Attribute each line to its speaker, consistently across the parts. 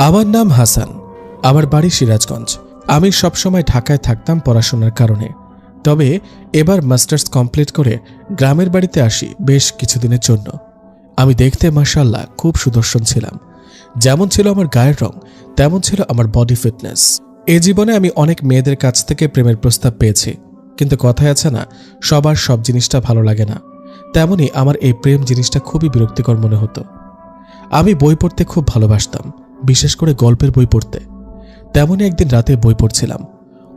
Speaker 1: আমার নাম হাসান। আমার বাড়ি সিরাজগঞ্জ। আমি সবসময় ঢাকায় থাকতাম পড়াশোনার কারণে। তবে এবার মাস্টার্স কমপ্লিট করে গ্রামের বাড়িতে আসি বেশ কিছুদিনের জন্য। আমি দেখতে মাশাআল্লাহ খুব সুদর্শন ছিলাম। যেমন ছিল আমার গায়ের রং, তেমন ছিল আমার বডি ফিটনেস। এ জীবনে আমি অনেক মেয়েদের কাছ থেকে প্রেমের প্রস্তাব পেয়েছি, কিন্তু কথায় আছে না, সবার সব জিনিসটা ভালো লাগে না। তেমনি আমার এই প্রেম জিনিসটা খুবই বিরক্তিকর মনে হতো। আমি বই পড়তে খুব ভালোবাসতাম, বিশেষ করে গল্পের বই পড়তে। তেমনি একদিন রাতে বই পড়ছিলাম,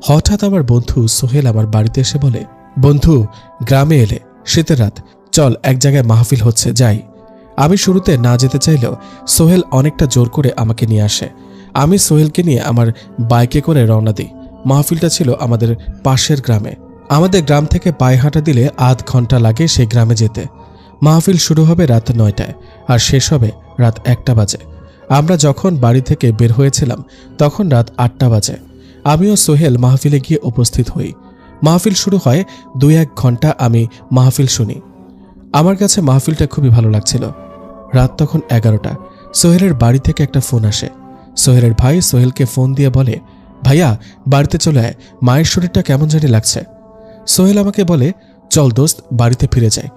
Speaker 1: হঠাৎ আমার বন্ধু সোহেল আমার বাড়িতে এসে বলে, বন্ধু গ্রামে এলে, শীতের রাত, চল এক জায়গায় মাহফিল হচ্ছে, যাই। আমি শুরুতে না যেতে চাইলেও সোহেল অনেকটা জোর করে আমাকে নিয়ে আসে। আমি সোহেলকে নিয়ে আমার বাইকে করে রওনা দিই। মাহফিলটা ছিল আমাদের পাশের গ্রামে। আমাদের গ্রাম থেকে পায়ে হাঁটা দিলে আধ ঘন্টা লাগে সেই গ্রামে যেতে। মাহফিল শুরু হবে রাত 9টায় আর শেষ হবে রাত 1টা বাজে। আমরা যখন বাড়ি থেকে বের হয়েছিলাম তখন রাত 8টা বাজে। আমিও সোহেল মাহফিলে গিয়ে উপস্থিত হই। মাহফিল শুরু হয় 2-1 ঘন্টা আমি মাহফিল শুনি। আমার কাছে মাহফিলটা খুবই ভালো লাগছিল। রাত তখন 11টা। সোহেলের বাড়ি থেকে একটা ফোন আসে। সোহেলের ভাই সোহেলকে ফোন দিয়ে বলে, ভাইয়া বাড়িতে চলে আয়, মায়ের শরীরটা কেমন জানি লাগছে। সোহেল আমাকে বলে, চল দোস্ত বাড়িতে ফিরে যাই।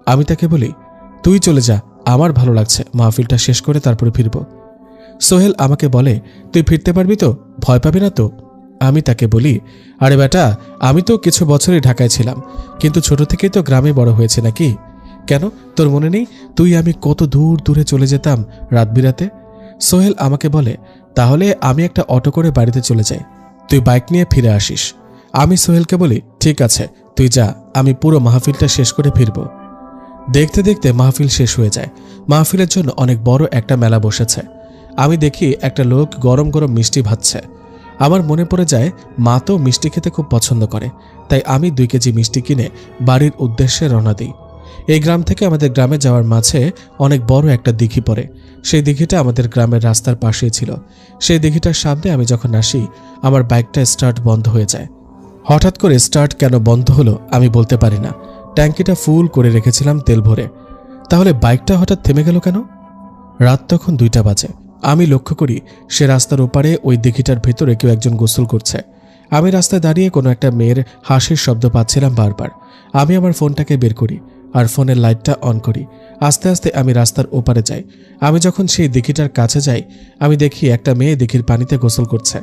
Speaker 1: আমি তাকে বলি, তুই চলে যা, আমার ভালো লাগছে, মাহফিলটা শেষ করে তারপরে ফিরব। সোহেল আমাকে বলে, তুই ফিরতে পারবি তো, ভয় পাবি না তো? আমি তাকে বলি, আরে বেটা, আমি তো কিছু বছরই ঢাকায় ছিলাম, কিন্তু ছোট থেকেই তো গ্রামে বড় হয়েছে নাকি। কেন তোর মনে নেই তুই আমি কত দূর দূরে চলে যেতাম রাত বিরাতে? সোহেল আমাকে বলে, তাহলে আমি একটা অটো করে বাড়িতে চলে যাই, তুই বাইক নিয়ে ফিরে আসিস। আমি সোহেলকে বলি, ঠিক আছে তুই যা, আমি পুরো মাহফিলটা শেষ করে ফিরব। দেখতে দেখতে মাহফিল শেষ হয়ে যায়। মাহফিলের জন্য অনেক বড় একটা মেলা বসেছে। আমি দেখি একটা লোক গরম গরম মিষ্টি ভাজছে। আমার মনে পড়ে যায় মা তো মিষ্টি খেতে খুব পছন্দ করে, তাই আমি 2 কেজি মিষ্টি কিনে বাড়ির উদ্দেশ্যে রওনা দিই। এই গ্রাম থেকে আমাদের গ্রামে যাওয়ার মাঝে অনেক বড় একটা দিঘি পড়ে। সেই দিঘিটা আমাদের গ্রামের রাস্তার পাশেই ছিল। সেই দিঘিটার সামনে আমি যখন আসি, আমার বাইকটা স্টার্ট বন্ধ হয়ে যায়। হঠাৎ করে স্টার্ট কেন বন্ধ হলো আমি বলতে পারি না। ট্যাঙ্কিটা ফুল করে রেখেছিলাম তেল ভরে, তাহলে বাইকটা হঠাৎ থেমে গেল কেন? রাত তখন 2টা বাজে। আমি লক্ষ্য করি সে রাস্তার ওপারে ওই দিঘিটার ভেতরে কেউ একজন গোসল করছে। আমি রাস্তায় দাঁড়িয়ে কোনো একটা মেয়ের হাসির শব্দ পাচ্ছিলাম বারবার। আমি আমার ফোনটাকে বের করি আর ফোনের লাইটটা অন করি। আস্তে আস্তে আমি রাস্তার ওপারে যাই। আমি যখন সেই দিঘিটার কাছে যাই, আমি দেখি একটা মেয়ে দিঘির পানিতে গোসল করছে।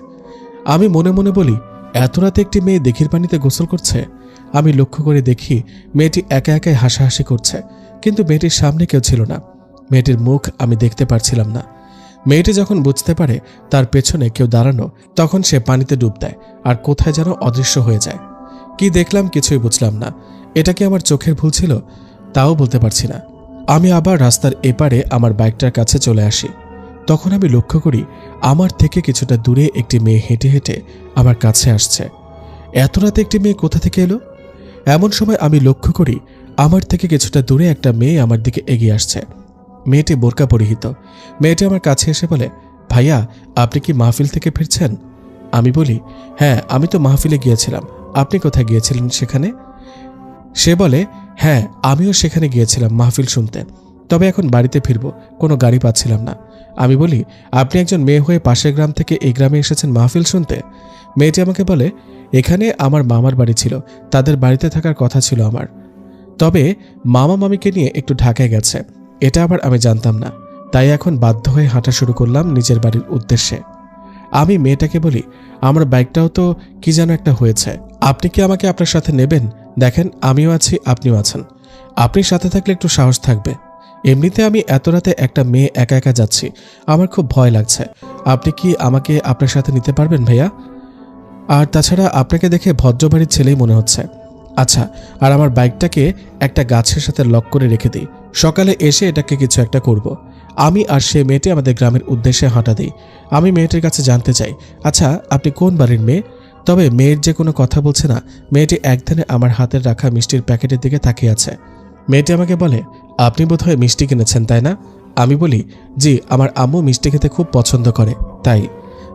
Speaker 1: আমি মনে মনে বলি, এত রাতে একটি মেয়ে দিঘির পানিতে গোসল করছে? আমি লক্ষ্য করে দেখি মেয়েটি একা একাই হাসাহাসি করছে, কিন্তু মেয়েটির সামনে কেউ ছিল না। মেয়েটির মুখ আমি দেখতে পারছিলাম না। মেয়েটি যখন বুঝতে পারে তার পেছনে কেউ দাঁড়ানো, তখন সে পানিতে ডুব দেয় আর কোথায় যেন অদৃশ্য হয়ে যায়। কি দেখলাম কিছুই বুঝলাম না। এটা কি আমার চোখের ভুল ছিল? তাও বলতে পারছি না। আমি আবার রাস্তার এপারে আমার বাইকটার কাছে চলে আসি। তখন আমি লক্ষ্য করি আমার থেকে কিছুটা দূরে একটি মেয়ে হেঁটে হেঁটে আমার কাছে আসছে। এত রাতে একটি মেয়ে কোথা থেকে এলো? এমন সময় আমি লক্ষ্য করি আমার থেকে কিছুটা দূরে একটা মেয়ে আমার দিকে এগিয়ে আসছে। মেয়েটি বোরকা পরিহিত। মেয়েটি আমার কাছে এসে বলে, ভাইয়া আপনি কি মাহফিল থেকে ফিরছেন? আমি বলি, হ্যাঁ আমি তো মাহফিলে গিয়েছিলাম, আপনি কোথায় গিয়েছিলেন সেখানে? সে বলে, হ্যাঁ আমিও সেখানে গিয়েছিলাম মাহফিল শুনতে, তবে এখন বাড়িতে ফিরবো, কোনো গাড়ি পাচ্ছিলাম না। আমি বলি, আপনি একজন মেয়ে হয়ে পাশের গ্রাম থেকে এই গ্রামে এসেছেন মাহফিল শুনতে? মেয়েটি আমাকে বলে, এখানে আমার মামার বাড়ি ছিল, তাদের বাড়িতে থাকার কথা ছিল আমার, তবে মামা মামিকে নিয়ে একটু ঢাকায় গেছে, এটা আবার আমি জানতাম না, তাই এখন বাধ্য হয়ে হাঁটা শুরু করলাম নিজের বাড়ির উদ্দেশ্যে। আমি মেয়েটাকে বলি, আমার বাইকটাও তো কি যেন একটা হয়েছে, আপনি কি আমাকে আপনার সাথে নেবেন? দেখেন আমিও আছি, আপনিও আছেন, আপনি সাথে থাকলে একটু সাহস থাকবে। এমনিতে আমি এত রাতে একটা মেয়ে একা একা যাচ্ছি, আমার খুব ভয় লাগছে, আপনি কি আমাকে আপনার সাথে নিতে পারবেন ভাইয়া? আর তাছাড়া আপনাকে দেখে ভদ্রবাড়ির ছেলেই মনে হচ্ছে। আচ্ছা, আর আমার বাইকটাকে একটা গাছের সাথে লক করে রেখে দিই, সকালে এসে এটাকে কিছু একটা করব। আমি আর সে মেয়েটি আমাদের গ্রামের উদ্দেশ্যে হাঁটা দিই। আমি মেয়েটির কাছে জানতে চাই, আচ্ছা আপনি কোন বাড়ির মেয়ে? তবে মেয়ের যে কোনো কথা বলছে না। মেয়েটি একধানে আমার হাতের রাখা মিষ্টির প্যাকেটের দিকে তাকিয়ে আছে। মেয়েটি আমাকে বলে, আপনি বোধহয় মিষ্টি কিনেছেন তাই না? আমি বলি, জি, আমার আম্মু মিষ্টি খেতে খুব পছন্দ করে তাই।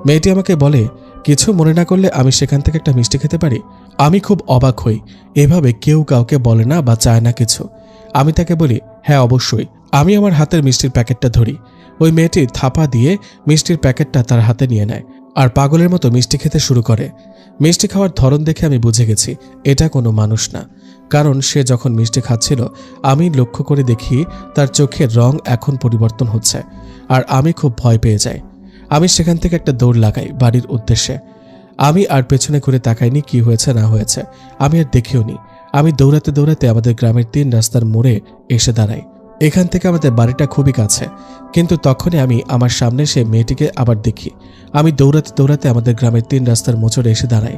Speaker 1: মেয়েটি আমাকে বলে, কিছু মনে না করলে আমি সেখান থেকে একটা মিষ্টি খেতে পারি? আমি খুব অবাক হই, এভাবে কেউ কাউকে বলে না বা চায় না কিছু। আমি তাকে বলি, হ্যাঁ অবশ্যই। আমি আমার হাতের মিষ্টির প্যাকেটটা ধরি। ওই মেয়েটি থাপা দিয়ে মিষ্টির প্যাকেটটা তার হাতে নিয়ে নেয় আর পাগলের মতো মিষ্টি খেতে শুরু করে। মিষ্টি খাওয়ার ধরন দেখে আমি বুঝে গেছি এটা কোনো মানুষ না, কারণ সে যখন মিষ্টি খাচ্ছিল আমি লক্ষ্য করে দেখি তার চোখের রং এখন পরিবর্তন হচ্ছে, আর আমি খুব ভয় পেয়ে যাই। আমি সেখান থেকে একটা দৌড় লাগাই বাড়ির উদ্দেশ্যে। আমি আর পেছনে ঘুরে তাকাইনি কি হয়েছে না হয়েছে, আমি আর দেখিও নি। আমি দৌড়াতে দৌড়াতে আমাদের গ্রামের 3 রাস্তার মোড়ে এসে দাঁড়াই। এখান থেকে আমাদের বাড়িটা খুবই কাছে, কিন্তু তখনই আমি আমার সামনে সে মেয়েটিকে আবার দেখি। আমি দৌড়াতে দৌড়াতে আমাদের গ্রামের 3 রাস্তার মোচড়ে এসে দাঁড়াই।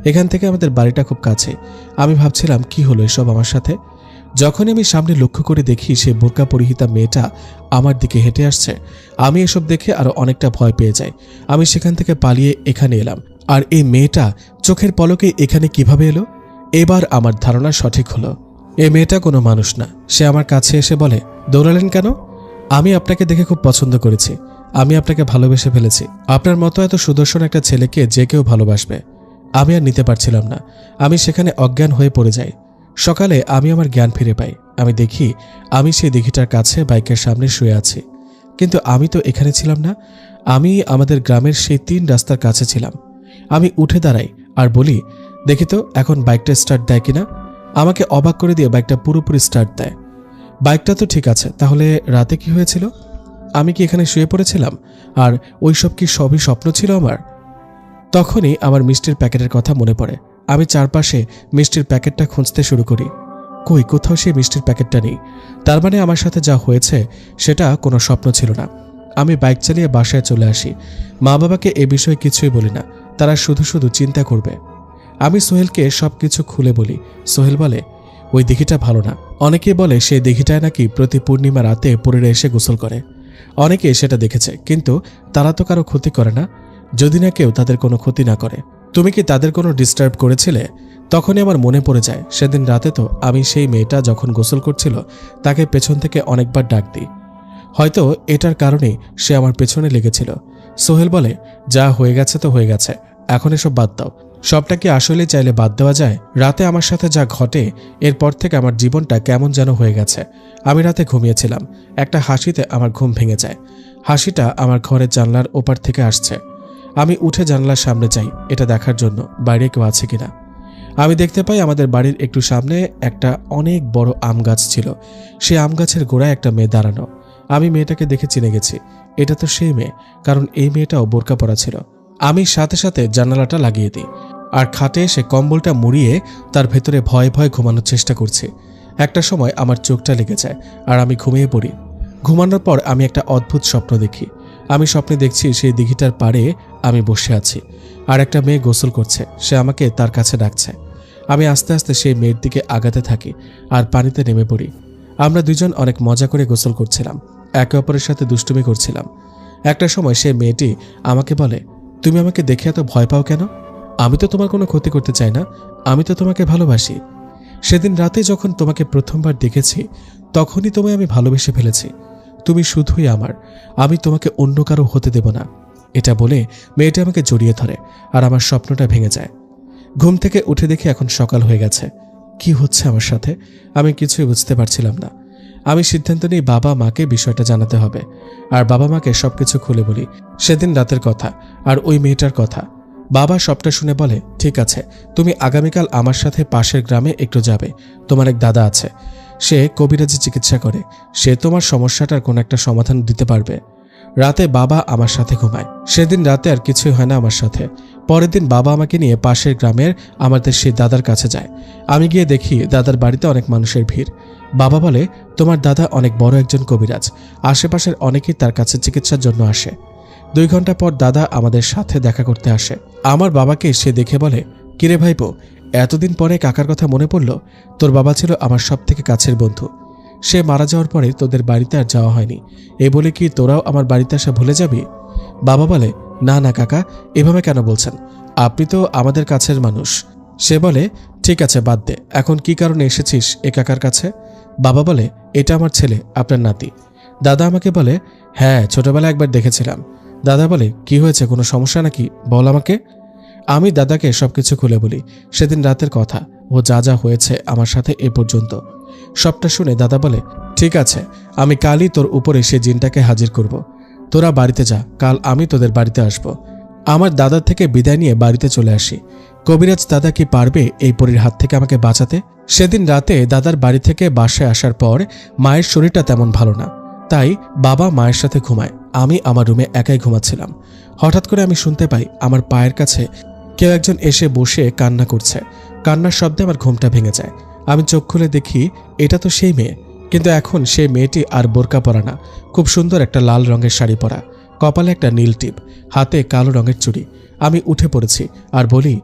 Speaker 1: এখান থেকে আমাদের বাড়িটা খুব কাছে। আমি ভাবছিলাম কি হলো এসব আমার সাথে। যখনই আমি সামনে লক্ষ্য করে দেখি সে বোরকা পরিহিতা মেয়েটা আমার দিকে হেঁটে আসছে, আমি এসব দেখে আরো অনেকটা ভয় পেয়ে যাই। আমি সেখান থেকে পালিয়ে এখানে এলাম। আর এই মেয়েটা চোখের পলকে এখানে কিভাবে এলো? এবার আমার ধারণা সঠিক হলো, এই মেয়েটা কোনো মানুষ না। সে আমার কাছে এসে বলে, দৌড়ালেন কেন? আমি আপনাকে দেখে খুব পছন্দ করেছি, আমি আপনাকে ভালোবেসে ফেলেছি। আপনার মতো এত সুদর্শন একটা ছেলেকে যে কেউ ভালোবাসবে। আমি আর নিতে পারছিলাম না, আমি সেখানে অজ্ঞান হয়ে পড়ে যাই। সকালে আমি আমার জ্ঞান ফিরে পাই। আমি দেখি আমি সেই দিঘিটার কাছে বাইকের সামনে শুয়ে আছি, কিন্তু আমি তো এখানে ছিলাম না। আমি আমাদের গ্রামের সেই 3 রাস্তার কাছে ছিলাম। আমি উঠে দাঁড়াই আর বলি, দেখি তো এখন বাইকটা স্টার্ট দেয় কিনা। আমাকে অবাক করে দিয়ে বাইকটা পুরোপুরি স্টার্ট দেয়। বাইকটা তো ঠিক আছে, তাহলে রাতে কি হয়েছিল? আমি কি এখানে শুয়ে পড়েছিলাম? আর ওইসব কি সবই স্বপ্ন ছিল আমার? তখনই আমার মিষ্টির প্যাকেটের কথা মনে পড়ে। আমি চারপাশে মিষ্টির প্যাকেটটা খুঁজতে শুরু করি। কই, কোথাও সেই মিষ্টির প্যাকেটটা নেই। তার মানে আমার সাথে যা হয়েছে সেটা কোনো স্বপ্ন ছিল না। আমি বাইক চালিয়ে বাসায় চলে আসি। মা বাবাকে এ বিষয়ে কিছুই বলি না, তারা শুধু শুধু চিন্তা করবে। আমি সোহেলকে সবকিছু খুলে বলি। সোহেল বলে, ওই দিঘিটা ভালো না। অনেকে বলে সেই দিঘিটায় নাকি প্রতি পূর্ণিমা রাতে পরেরা এসে গোসল করে। অনেকে সেটা দেখেছে, কিন্তু তারা তো কারো ক্ষতি করে না, যদি না কেউ তাদের কোনো ক্ষতি না করে। তুমি কি তাদের কোনো ডিস্টার্ব করেছিলে? তখনই আমার মনে পড়ে যায় সেদিন রাতে তো আমি সেই মেয়েটা যখন গোসল করছিল তাকে পেছন থেকে অনেকবার ডাক দিই। হয়তো এটার কারণেই সে আমার পেছনে লেগেছিল। সোহেল বলে, যা হয়ে গেছে তো হয়ে গেছে, এখন এসব বাদ দাও। সবটা কি আসলে চাইলে বাদ দেওয়া যায়? রাতে আমার সাথে যা ঘটে এরপর থেকে আমার জীবনটা কেমন যেন হয়ে গেছে। আমি রাতে ঘুমিয়েছিলাম, একটা হাসিতে আমার ঘুম ভেঙে যায়। হাসিটা আমার ঘরের জানলার ওপার থেকে আসছে। আমি উঠে জানলার সামনে যাই এটা দেখার জন্য বাইরে কেউ আছে কিনা। আমি দেখতে পাই আমাদের বাড়ির একটু সামনে একটা অনেক বড় আম গাছ ছিল। সেই আম গাছের গোড়ায় একটা মেয়ে দাঁড়ানো। আমি মেয়েটাকে দেখে চিনে গেছি, এটা তো সেই মেয়ে, কারণ এই মেয়েটাও বোরকা পরা ছিল। আমি সাথে সাথে জানালাটা লাগিয়ে দিই আর খাটে এসে কম্বলটা মুড়িয়ে তার ভেতরে ভয়ে ভয়ে ঘুমানোর চেষ্টা করছি। একটা সময় আমার চোখটা লেগে যায় আর আমি ঘুমিয়ে পড়ি। ঘুমানোর পর আমি একটা অদ্ভুত স্বপ্ন দেখি। আমি স্বপ্নে দেখছি সেই দিঘিটার পাড়ে আমি বসে আছি আর একটা মেয়ে গোসল করছে, সে আমাকে তার কাছে ডাকছে। আমি আস্তে আস্তে সেই মেয়ের দিকে আগাতে থাকি আর পানিতে নেমে পড়ি। আমরা দুজন অনেক মজা করে গোসল করছিলাম, একে অপরের সাথে দুষ্টুমি করছিলাম। একটা সময় সেই মেয়েটি আমাকে বলে, তুমি আমাকে দেখে এত ভয় পাও কেন? আমি তো তোমার কোনো ক্ষতি করতে চাই না, আমি তো তোমাকে ভালোবাসি। সেদিন রাতে যখন তোমাকে প্রথমবার দেখেছি তখনই তোমায় আমি ভালোবেসে ফেলেছি। তুমি শুধুই আমার, আমি তোমাকে অন্য কারো হতে দেব না। এটা বলে মেয়েটা আমাকে জড়িয়ে ধরে আর আমার স্বপ্নটা ভেঙে যায়। ঘুম থেকে উঠে দেখি এখন সকাল হয়ে গেছে। কি হচ্ছে আমার সাথে আমি কিছুই বুঝতে পারছিলাম না। আমি সিদ্ধান্ত নিই বাবা মাকে বিষয়টা জানাতে হবে, আর বাবা মাকে সবকিছু খুলে বলি, সেদিন রাতের কথা আর ওই মেয়েটার কথা। বাবা সবটা শুনে বলে, ঠিক আছে, তুমি আগামীকাল আমার সাথে পাশের গ্রামে একটু যাবে। তোমার এক দাদা আছে, সে কবিরাজি চিকিৎসা করে, সে তোমার সমস্যাটার কোনো একটা সমাধান দিতে পারবে। রাতে বাবা আমার সাথে ঘুমায়। সেদিন রাতে আর কিছুই হয় না আমার সাথে। পরের দিন বাবা আমাকে নিয়ে পাশের গ্রামের আমাদের সেই দাদার কাছে যায়। আমি গিয়ে দেখি দাদার বাড়িতে অনেক মানুষের ভিড়। বাবা বলে, তোমার দাদা অনেক বড় একজন কবিরাজ, আশেপাশের অনেকেই তার কাছে চিকিৎসার জন্য আসে। 2 ঘন্টা পর দাদা আমাদের সাথে দেখা করতে আসে। আমার বাবাকে সে দেখে বলে, কিরে ভাইপো, এতদিন পরে কাকার কথা মনে পড়ল? তোর বাবা ছিল আমার সব থেকে কাছের বন্ধু, সে মারা যাওয়ার পরে তোদের বাড়িতে আর যাওয়া হয়নি, এ বলে কি তোরাও আমার বাড়িতে আসা ভুলে যাবি? বাবা বলে, না না কাকা, এভাবে কেন বলছেন? আপনি তো আমাদের কাছের মানুষ। সে বলে, ঠিক আছে বাদ দে, এখন কি কারণে এসেছিস এ কাকার কাছে? বাবা বলে, এটা আমার ছেলে, আপনার নাতি। দাদা আমাকে বলে, হ্যাঁ, ছোটবেলায় একবার দেখেছিলাম। দাদা বলে, কি হয়েছে, কোনো সমস্যা নাকি, বল আমাকে। আমি দাদাকে সবকিছু খুলে বলি, সেদিন রাতের কথা, ও যা যা হয়েছে আমার সাথে এ পর্যন্ত। সবটা শুনে দাদা বলে, ঠিক আছে, আমি কালই তোর উপরে সে জিনটাকে হাজির করব। তোরা বাড়িতে যা, কাল আমি তোদের বাড়িতে আসব। আমার দাদার থেকে বিদায় নিয়ে বাড়িতে চলে আসি। কবিরাজ দাদা কি পারবে এই পরীর হাত থেকে আমাকে বাঁচাতে? সেদিন রাতে দাদার বাড়ি থেকে বাসায় আসার পর মায়ের শরীরটা তেমন ভালো না, তাই বাবা মায়ের সাথে ঘুমায়। আমি আমার রুমে একাই ঘুমাচ্ছিলাম। হঠাৎ করে আমি শুনতে পাই আমার পায়ের কাছে কেউ একজন এসে বসে কান্না করছে। কান্নার শব্দে আমার ঘুমটা ভেঙে যায়। আমি চোখ খুলে দেখি এটা তো সেই মেয়ে, কিন্তু এখন সেই মেয়েটি আর বোরকা পরা না, খুব সুন্দর একটা লাল রঙের শাড়ি পরা, কপালে একটা নীল টিপ, হাতে কালো রঙের চুড়ি। আমি উঠে পড়েছি আর বলি,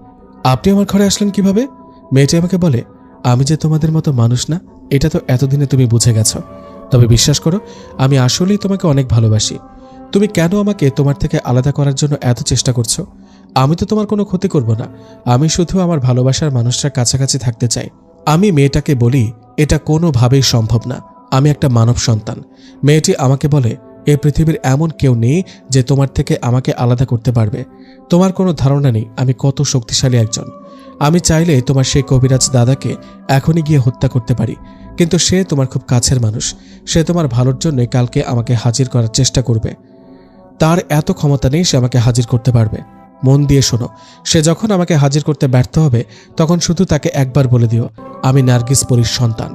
Speaker 1: আপনি আমার ঘরে আসলেন কিভাবে? মেয়েটি আমাকে বলে, আমি যে তোমাদের মতো মানুষ না, এটা তো এতদিনে তুমি বুঝে গেছো। তবে বিশ্বাস করো, আমি আসলেই তোমাকে অনেক ভালোবাসি। তুমি কেন আমাকে তোমার থেকে আলাদা করার জন্য এত চেষ্টা করছো? আমি তো তোমার কোনো ক্ষতি করব না, আমি শুধু আমার ভালোবাসার মানুষটার কাছাকাছি থাকতে চাই। আমি মেয়েটাকে বলি, এটা কোনোভাবেই সম্ভব না, আমি একটা মানব সন্তান। মেয়েটি আমাকে বলে, এই পৃথিবীর এমন কেউ নেই যে তোমার থেকে আমাকে আলাদা করতে পারবে। তোমার কোনো ধারণা নেই আমি কত শক্তিশালী একজন। আমি চাইলে তোমার সেই কবিরাজ দাদাকে এখনই গিয়ে হত্যা করতে পারি, কিন্তু সে তোমার খুব কাছের মানুষ। সে তোমার ভালোর জন্য কালকে আমাকে হাজির করার চেষ্টা করবে। তার এত ক্ষমতা নেই সে আমাকে হাজির করতে পারবে। মন দিয়ে শোনো, সে যখন আমাকে হাজির করতে ব্যর্থ হবে তখন শুধু তাকে একবার বলে দিও, আমি নার্গিস পরীর সন্তান,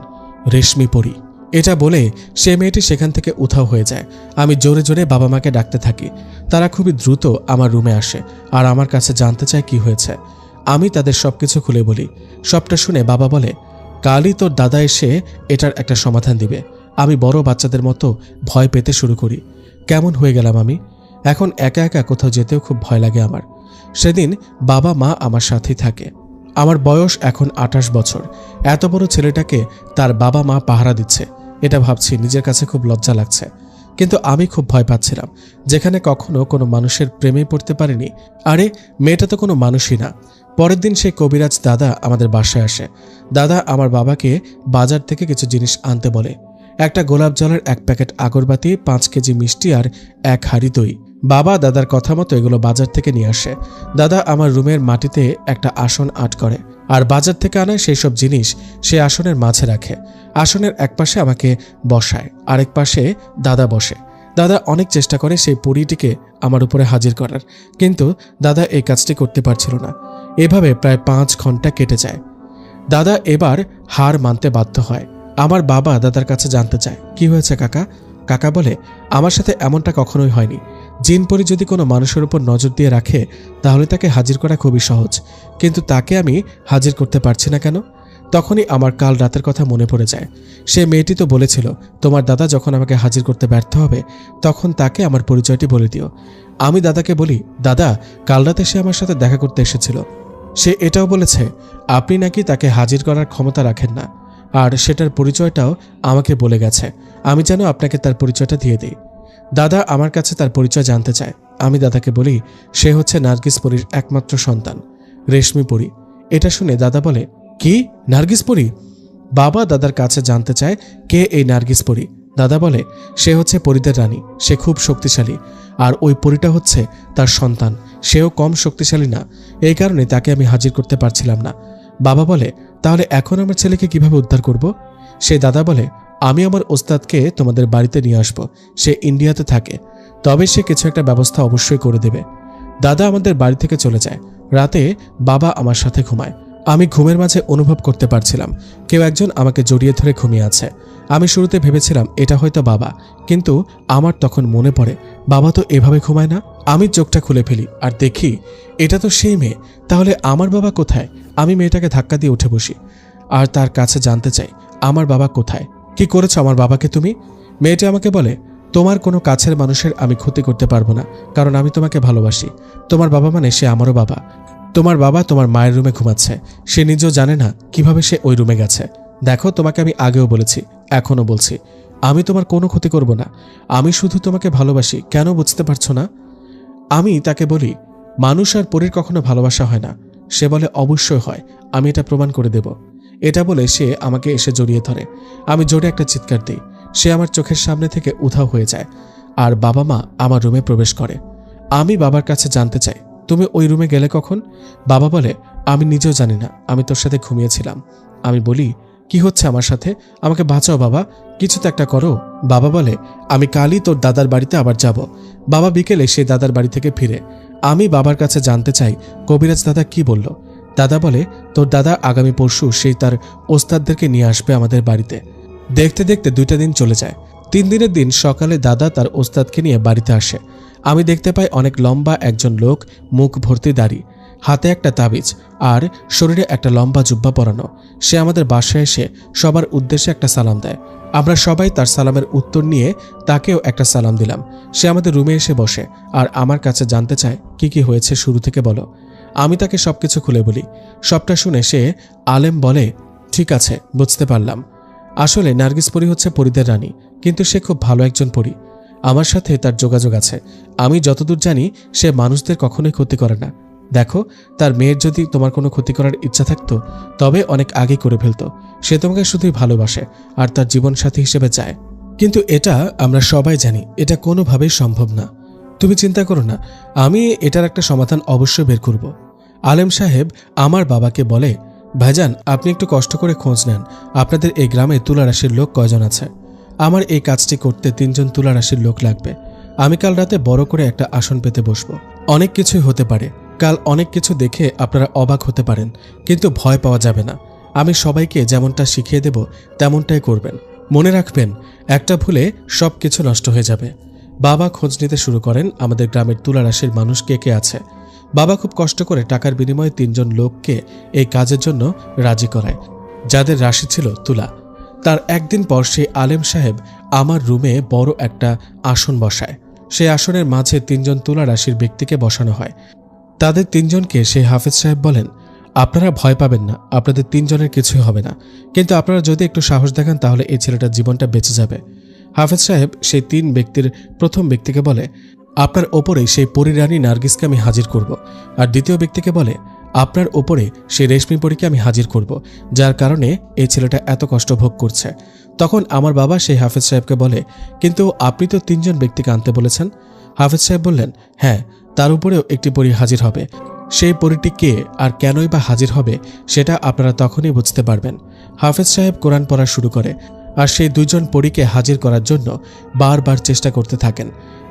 Speaker 1: রেশমি পরী। এটা বলে সে মেয়েটি সেখান থেকে উধাও হয়ে যায়। আমি জোরে জোরে বাবা মাকে ডাকতে থাকি। তারা খুবই দ্রুত আমার রুমে আসে আর আমার কাছে জানতে চায় কি হয়েছে। আমি তাদের সবকিছু খুলে বলি। সবটা শুনে বাবা বলে, কালই তোর দাদা এসে এটার একটা সমাধান দিবে। আমি বড় বাচ্চাদের মতো ভয় পেতে শুরু করি। কেমন হয়ে গেলাম আমি! এখন একা একা কোথাও যেতেও খুব ভয় লাগে আমার। সেদিন বাবা মা আমার সাথেই থাকে। আমার বয়স এখন 28 বছর। এত বড় ছেলেটাকে তার বাবা মা পাহারা দিচ্ছে, এটা ভাবছি নিজের কাছে খুব লজ্জা লাগছে। কিন্তু আমি খুব ভয় পাচ্ছিলাম, যেখানে কখনো কোনো মানুষের প্রেমে পড়তে পারিনি। আরে মেয়েটা তো কোনো মানুষই না। পরের দিন সেই কবিরাজ দাদা আমাদের বাসায় আসে। দাদা আমার বাবাকে বাজার থেকে কিছু জিনিস আনতে বলে। একটা গোলাপ জলের 1 প্যাকেট আগরবাতি, 5 কেজি মিষ্টি আর 1 হাঁড়ি দই। বাবা দাদার কথা মতো এগুলো বাজার থেকে নিয়ে আসে। দাদা আমার রুমের মাটিতে একটা আসন আট করে আর বাজার থেকে আনা সেই সব জিনিস সে আসনের মাঝে রাখে। আসনের এক পাশে আমাকে বসায়, আরেক পাশে দাদা বসে। দাদা অনেক চেষ্টা করে সেই পরীটিকে আমার উপরে হাজির করার, কিন্তু দাদা এই কাজটি করতে পারছিল না। এভাবে প্রায় 5 ঘন্টা কেটে যায়। দাদা এবার হার মানতে বাধ্য হয়। আমার বাবা দাদার কাছে জানতে চায়, কি হয়েছে কাকা? কাকা বলে, আমার সাথে এমনটা কখনোই হয়নি। জিন পরি যদি কোনো মানুষের উপর নজর দিয়ে রাখে তাহলে তাকে হাজির করা খুবই সহজ, কিন্তু তাকে আমি হাজির করতে পারছি না কেন? তখনই আমার কাল রাতের কথা মনে পড়ে যায়। সে মেয়েটি তো বলেছিল, তোমার দাদা যখন আমাকে হাজির করতে ব্যর্থ হবে তখন তাকে আমার পরিচয়টি বলে দিও। আমি দাদাকে বলি, দাদা কাল রাতে সে আমার সাথে দেখা করতে এসেছিল। সে এটাও বলেছে আপনি নাকি তাকে হাজির করার ক্ষমতা রাখেন না, আর সেটার পরিচয়টাও আমাকে বলে গেছে। আমি যেন আপনাকে তার পরিচয়টা দিয়ে দিই। দাদা আমার কাছে তার পরিচয় জানতে চায়। আমি দাদাকে বলি, সে হচ্ছে নার্গিস পরীর একমাত্র সন্তান, রেশমি পরী। এটা শুনে দাদা বলে, কি নার্গিস পরী? বাবা দাদার কাছে জানতে চায়, কে এই নার্গিস পরী? দাদা বলে, সে হচ্ছে পরীদের রানী, সে খুব শক্তিশালী, আর ওই পরীটা হচ্ছে তার সন্তান, সেও কম শক্তিশালী না। এই কারণে তাকে আমি হাজির করতে পারছিলাম না। বাবা বলে, তাহলে এখন আমার ছেলেকে কিভাবে উদ্ধার করব? সে দাদা বলে, আমি আমার ওস্তাদকে তোমাদের বাড়িতে নিয়ে আসব। সে ইন্ডিয়াতে থাকে, তবে সে কিছু একটা ব্যবস্থা অবশ্যই করে দেবে। দাদা আমাদের বাড়ি থেকে চলে যায়। রাতে বাবা আমার সাথে ঘুমায়। আমি ঘুমের মাঝে অনুভব করতে পারছিলাম কেউ একজন আমাকে জড়িয়ে ধরে ঘুমিয়ে আছে। আমি শুরুতে ভেবেছিলাম এটা হয়তো বাবা, কিন্তু আমার তখন মনে পড়ে বাবা তো এভাবে ঘুমায় না। আমি চোখটা খুলে ফেলি আর দেখি এটা তো সেই মেয়ে। তাহলে আমার বাবা কোথায়? আমি মেয়েটাকে ধাক্কা দিয়ে উঠে বসি আর তার কাছে জানতে চাই, আমার বাবা কোথায়? কি করেছো আমার বাবাকে তুমি? মেয়েটি আমাকে বলে, তোমার কোনো কাছের মানুষের আমি ক্ষতি করতে পারবো না, কারণ আমি তোমাকে ভালোবাসি। তোমার বাবা মানে সে আমারও বাবা। তোমার বাবা তোমার মায়ের রুমে ঘুমাচ্ছে, সে নিজেও জানে না কিভাবে সে ওই রুমে গেছে। দেখো, তোমাকে আমি আগেও বলেছি, এখনো বলছি, আমি তোমার কোনো ক্ষতি করব না। আমি শুধু তোমাকে ভালোবাসি, কেন বুঝতে পারছো না? আমি তাকে বলি, মানুষ আর পরীর কখনো ভালোবাসা হয় না। সে বলে, অবশ্যই হয়, আমি এটা প্রমাণ করে দেব। এটা বলে সে আমাকে এসে জড়িয়ে ধরে। আমি জোরে একটা চিৎকার দিই। সে আমার চোখের সামনে থেকে উধাও হয়ে যায় আর বাবা মা আমার রুমে প্রবেশ করে। আমি বাবার কাছে জানতে চাই, তুমি ওই রুমে গেলে কখন? বাবা বলে, আমি নিজেও জানি না, আমি তোর সাথে ঘুমিয়েছিলাম। আমি বলি, কি হচ্ছে আমার সাথে? আমাকে বাঁচাও বাবা, কিছু তো একটা করো। বাবা বলে, আমি কালই তোর দাদার বাড়িতে আবার যাব। বাবা বিকেলে সেই দাদার বাড়ি থেকে ফিরে। আমি বাবার কাছে জানতে চাই কবিরাজ দাদা কি বলল। দাদা বলে, তোর দাদা আগামী পরশু সেই তার ওস্তাদদেরকে নিয়ে আসবে আমাদের বাড়িতে। দেখতে দেখতে 2টা দিন চলে যায়। 3 দিনের দিন সকালে দাদা তার ওস্তাদকে নিয়ে বাড়িতে আসে। আমি দেখতে পাই অনেক লম্বা একজন লোক, মুখ ভর্তি দাড়ি, হাতে একটা তাবিজ আর শরীরে একটা লম্বা জুব্বা পরানো। সে আমাদের বাসায় এসে সবার উদ্দেশ্যে একটা সালাম দেয়। আমরা সবাই তার সালামের উত্তর নিয়ে তাকেও একটা সালাম দিলাম। সে আমাদের রুমে এসে বসে আর আমার কাছে জানতে চায় কি কি হয়েছে, শুরু থেকে বলো। আমি তাকে সবকিছু খুলে বলি। সবটা শুনে সে আলেম বলে, ঠিক আছে, বুঝতে পারলাম। আসলে নার্গিস পরী হচ্ছে পরীদের রানী, কিন্তু সে খুব ভালো একজন পরী। আমার সাথে তার যোগাযোগ আছে। আমি যতদূর জানি সে মানুষদের কখনোই ক্ষতি করে না। দেখো, তার মেয়ের যদি তোমার কোনো ক্ষতি করার ইচ্ছা থাকতো তবে অনেক আগে করে ফেলতো। সে তোমাকে শুধুই ভালোবাসে আর তার জীবনসাথী হিসেবে চায়। কিন্তু এটা আমরা সবাই জানি এটা কোনোভাবেই সম্ভব না। তুমি চিন্তা করো না, আমি এটার একটা সমাধান অবশ্যই বের করব। আলেম সাহেব আমার বাবাকে বলে, ভাইজান, আপনি একটু কষ্ট করে খোঁজ নেন আপনাদের এই গ্রামে তুলা রাশির লোক কয়জন আছে। আমার এই কাজটি করতে 3 জন তুলা রাশির লোক লাগবে। আমি কাল রাতে বড় করে একটা আসন পেতে বসবো। অনেক কিছুই হতে পারে। কাল অনেক কিছু দেখে আপনারা অবাক হতে পারেন, কিন্তু ভয় পাওয়া যাবে না। আমি সবাইকে যেমনটা শিখিয়ে দেব তেমনটাই করবেন। মনে রাখবেন, একটা ভুলে সব কিছু নষ্ট হয়ে যাবে। বাবা খোঁজ নিতে শুরু করেন আমাদের গ্রামের তুলা রাশির মানুষ কে কে আছে। বাবা খুব কষ্ট করে টাকার বিনিময়ে 3 জন লোককে এই কাজের জন্য রাজি করায়, যাদের রাশি ছিল তুলা। তার একদিন পর সেই আলেম সাহেব আমার রুমে বড় একটা আসন বসায়। সেই আসনের মাঝে 3 জন তুলা রাশির ব্যক্তিকে বসানো হয়। তাদের 3 জনকে সেই হাফেজ সাহেব বলেন, আপনারা ভয় পাবেন না, আপনাদের 3 জনের কিছুই হবে না, কিন্তু আপনারা যদি একটু সাহস দেখান তাহলে এই ছেলেটার জীবনটা বেঁচে যাবে। হাফেজ সাহেব সেই 3 ব্যক্তির প্রথম ব্যক্তিকে বলে, আপনার ওপরেই সেই পরী রানী নার্গিসকে আমি হাজির করব। আর দ্বিতীয় ব্যক্তিকে বলে, আপনার ওপরে সেই রেশমি পরীকে আমি হাজির করব, যার কারণে এই ছেলেটা এত কষ্ট ভোগ করছে। তখন আমার বাবা সেই হাফেজ সাহেবকে বলে, কিন্তু আপনি তো 3 জন ব্যক্তিকে আনতে বলেছেন। হাফেজ সাহেব বললেন, হ্যাঁ, তার উপরেও একটি পরী হাজির হবে। সেই পরীটি কে আর কেনই বা হাজির হবে সেটা আপনারা তখনই বুঝতে পারবেন। হাফেজ সাহেব কোরআন পড়া শুরু করে আর সেই 2 জন পরীকে হাজির করার জন্য বারবার চেষ্টা করতে থাকেন।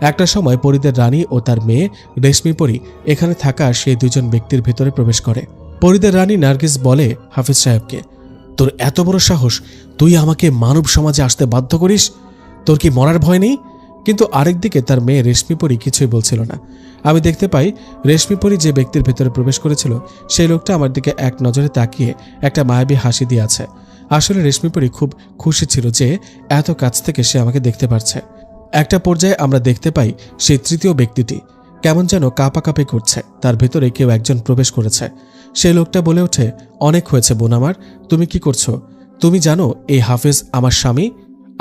Speaker 1: একটা সময় পরীদের রানী ও তার মেয়ে রেশমি পরী এখানে থাকা সেই 2 জন ব্যক্তির ভেতরে প্রবেশ করে। পরীদের রানী নার্গিস বলে হাফেজ সাহেবকে, তোর এত বড় সাহস, তুই আমাকে মানব সমাজে আসতে বাধ্য করিস? তোর কি মরার ভয় নেই? কিন্তু আরেকদিকে তার মেয়ে রেশমি পরী কিছুই বলছিল না। আমি দেখতে পাই রেশমি পরী যে ব্যক্তির ভেতরে প্রবেশ করেছিল সেই লোকটা আমার দিকে এক নজরে তাকিয়ে একটা মায়াবী হাসি দিয়ে আছে। আসলে রেশমি পরী খুব খুশি ছিল যে এত কাছ থেকে সে আমাকে দেখতে পারছে। একটা পর্যায়ে আমরা দেখতে পাই সেই তৃতীয় ব্যক্তিটি কেমন যেন কাঁপাকাঁপি করছে, তার ভেতরে কেউ একজন প্রবেশ করেছে। সেই লোকটা বলে ওঠে, অনেক হয়েছে বোন আমার, তুমি কি করছো? তুমি জানো এই হাফেজ আমার স্বামী?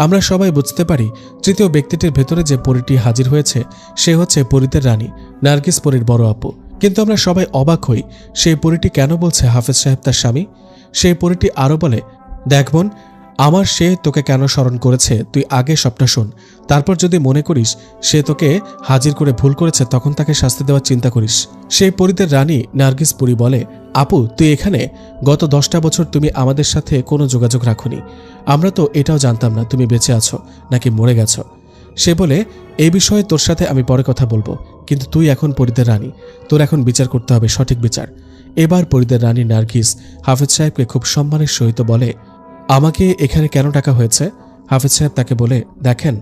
Speaker 1: আমরা সবাই বুঝতে পারি তৃতীয় ব্যক্তিটির ভেতরে যে পরীটি হাজির হয়েছে সে হচ্ছে পরীদের রানী নার্গিস পরীর বড় আপু। কিন্তু আমরা সবাই অবাক হই, সেই পরীটি কেন বলছে হাফেজ সাহেব তার স্বামী। সেই পরীটি আরও বলে, দেখ বোন, আমার সে তোকে কেন স্মরণ করেছে তুই আগে সবটা শোন, তারপর যদি মনে করিস সে তোকে হাজির করে ভুল করেছে তখন তাকে শাস্তি দেওয়ার চিন্তা করিস। সেই পরীদের রানী নার্গিস পরী বলে, আপু তুই এখানে গত 10টা বছর তুমি আমাদের সাথে কোনো যোগাযোগ রাখোনি। আমরা তো এটাও জানতাম না তুমি বেঁচে আছো নাকি মরে গেছো। সে বলে, এই বিষয়ে তোর সাথে আমি পরে কথা বলবো, কিন্তু তুই এখন পরীদের রানী, তোর এখন বিচার করতে হবে, সঠিক বিচার। এবার পরীদের রানী নার্গিস হাফেজ সাহেবকে খুব সম্মানের সহিত বলে, আমাকে এখানে কেন ডাকা হয়েছে? হাফেজ সাহেব তাকে বলে, দেখেন,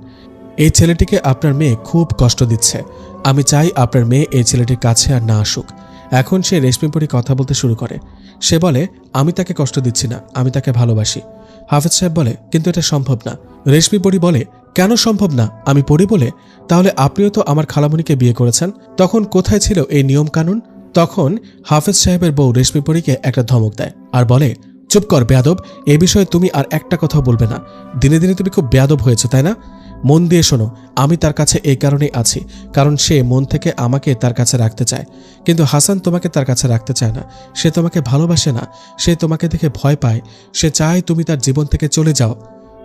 Speaker 1: এই ছেলেটিকে আপনার মেয়ে খুব কষ্ট দিচ্ছে। আমি চাই আপনার মেয়ে এই ছেলেটির কাছে আর না আসুক। এখন সে রেশমি পরী কথা বলতে শুরু করে। সে বলে, আমি তাকে কষ্ট দিচ্ছি না, আমি তাকে ভালোবাসি। হাফেজ সাহেব বলে, কিন্তু এটা সম্ভব না। রেশমি পরী বলে, কেন সম্ভব না? আমি পড়ি বলে? তাহলে আপনিও তো আমার খালামণিকে বিয়ে করেছেন, তখন কোথায় ছিল এই নিয়ম কানুন? তখন হাফেজ সাহেবের বউ রেশমি পরীকে একটা ধমক দেয় আর বলে, চুপ কর বেয়াদব, এই বিষয়ে তুমি আর একটা কথা বলবে না। দিনে দিনে তুমি খুব বেয়াদব হয়েছো, তাই না? মন দিয়ে শোনো, আমি তার কাছে এই কারণেই আছি কারণ সে মন থেকে আমাকে তার কাছে রাখতে চায়, কিন্তু হাসান তোমাকে তার কাছে রাখতে চায় না। সে তোমাকে ভালোবাসে না, সে তোমাকে দেখে ভয় পায়, সে চায় তুমি তার জীবন থেকে চলে যাও।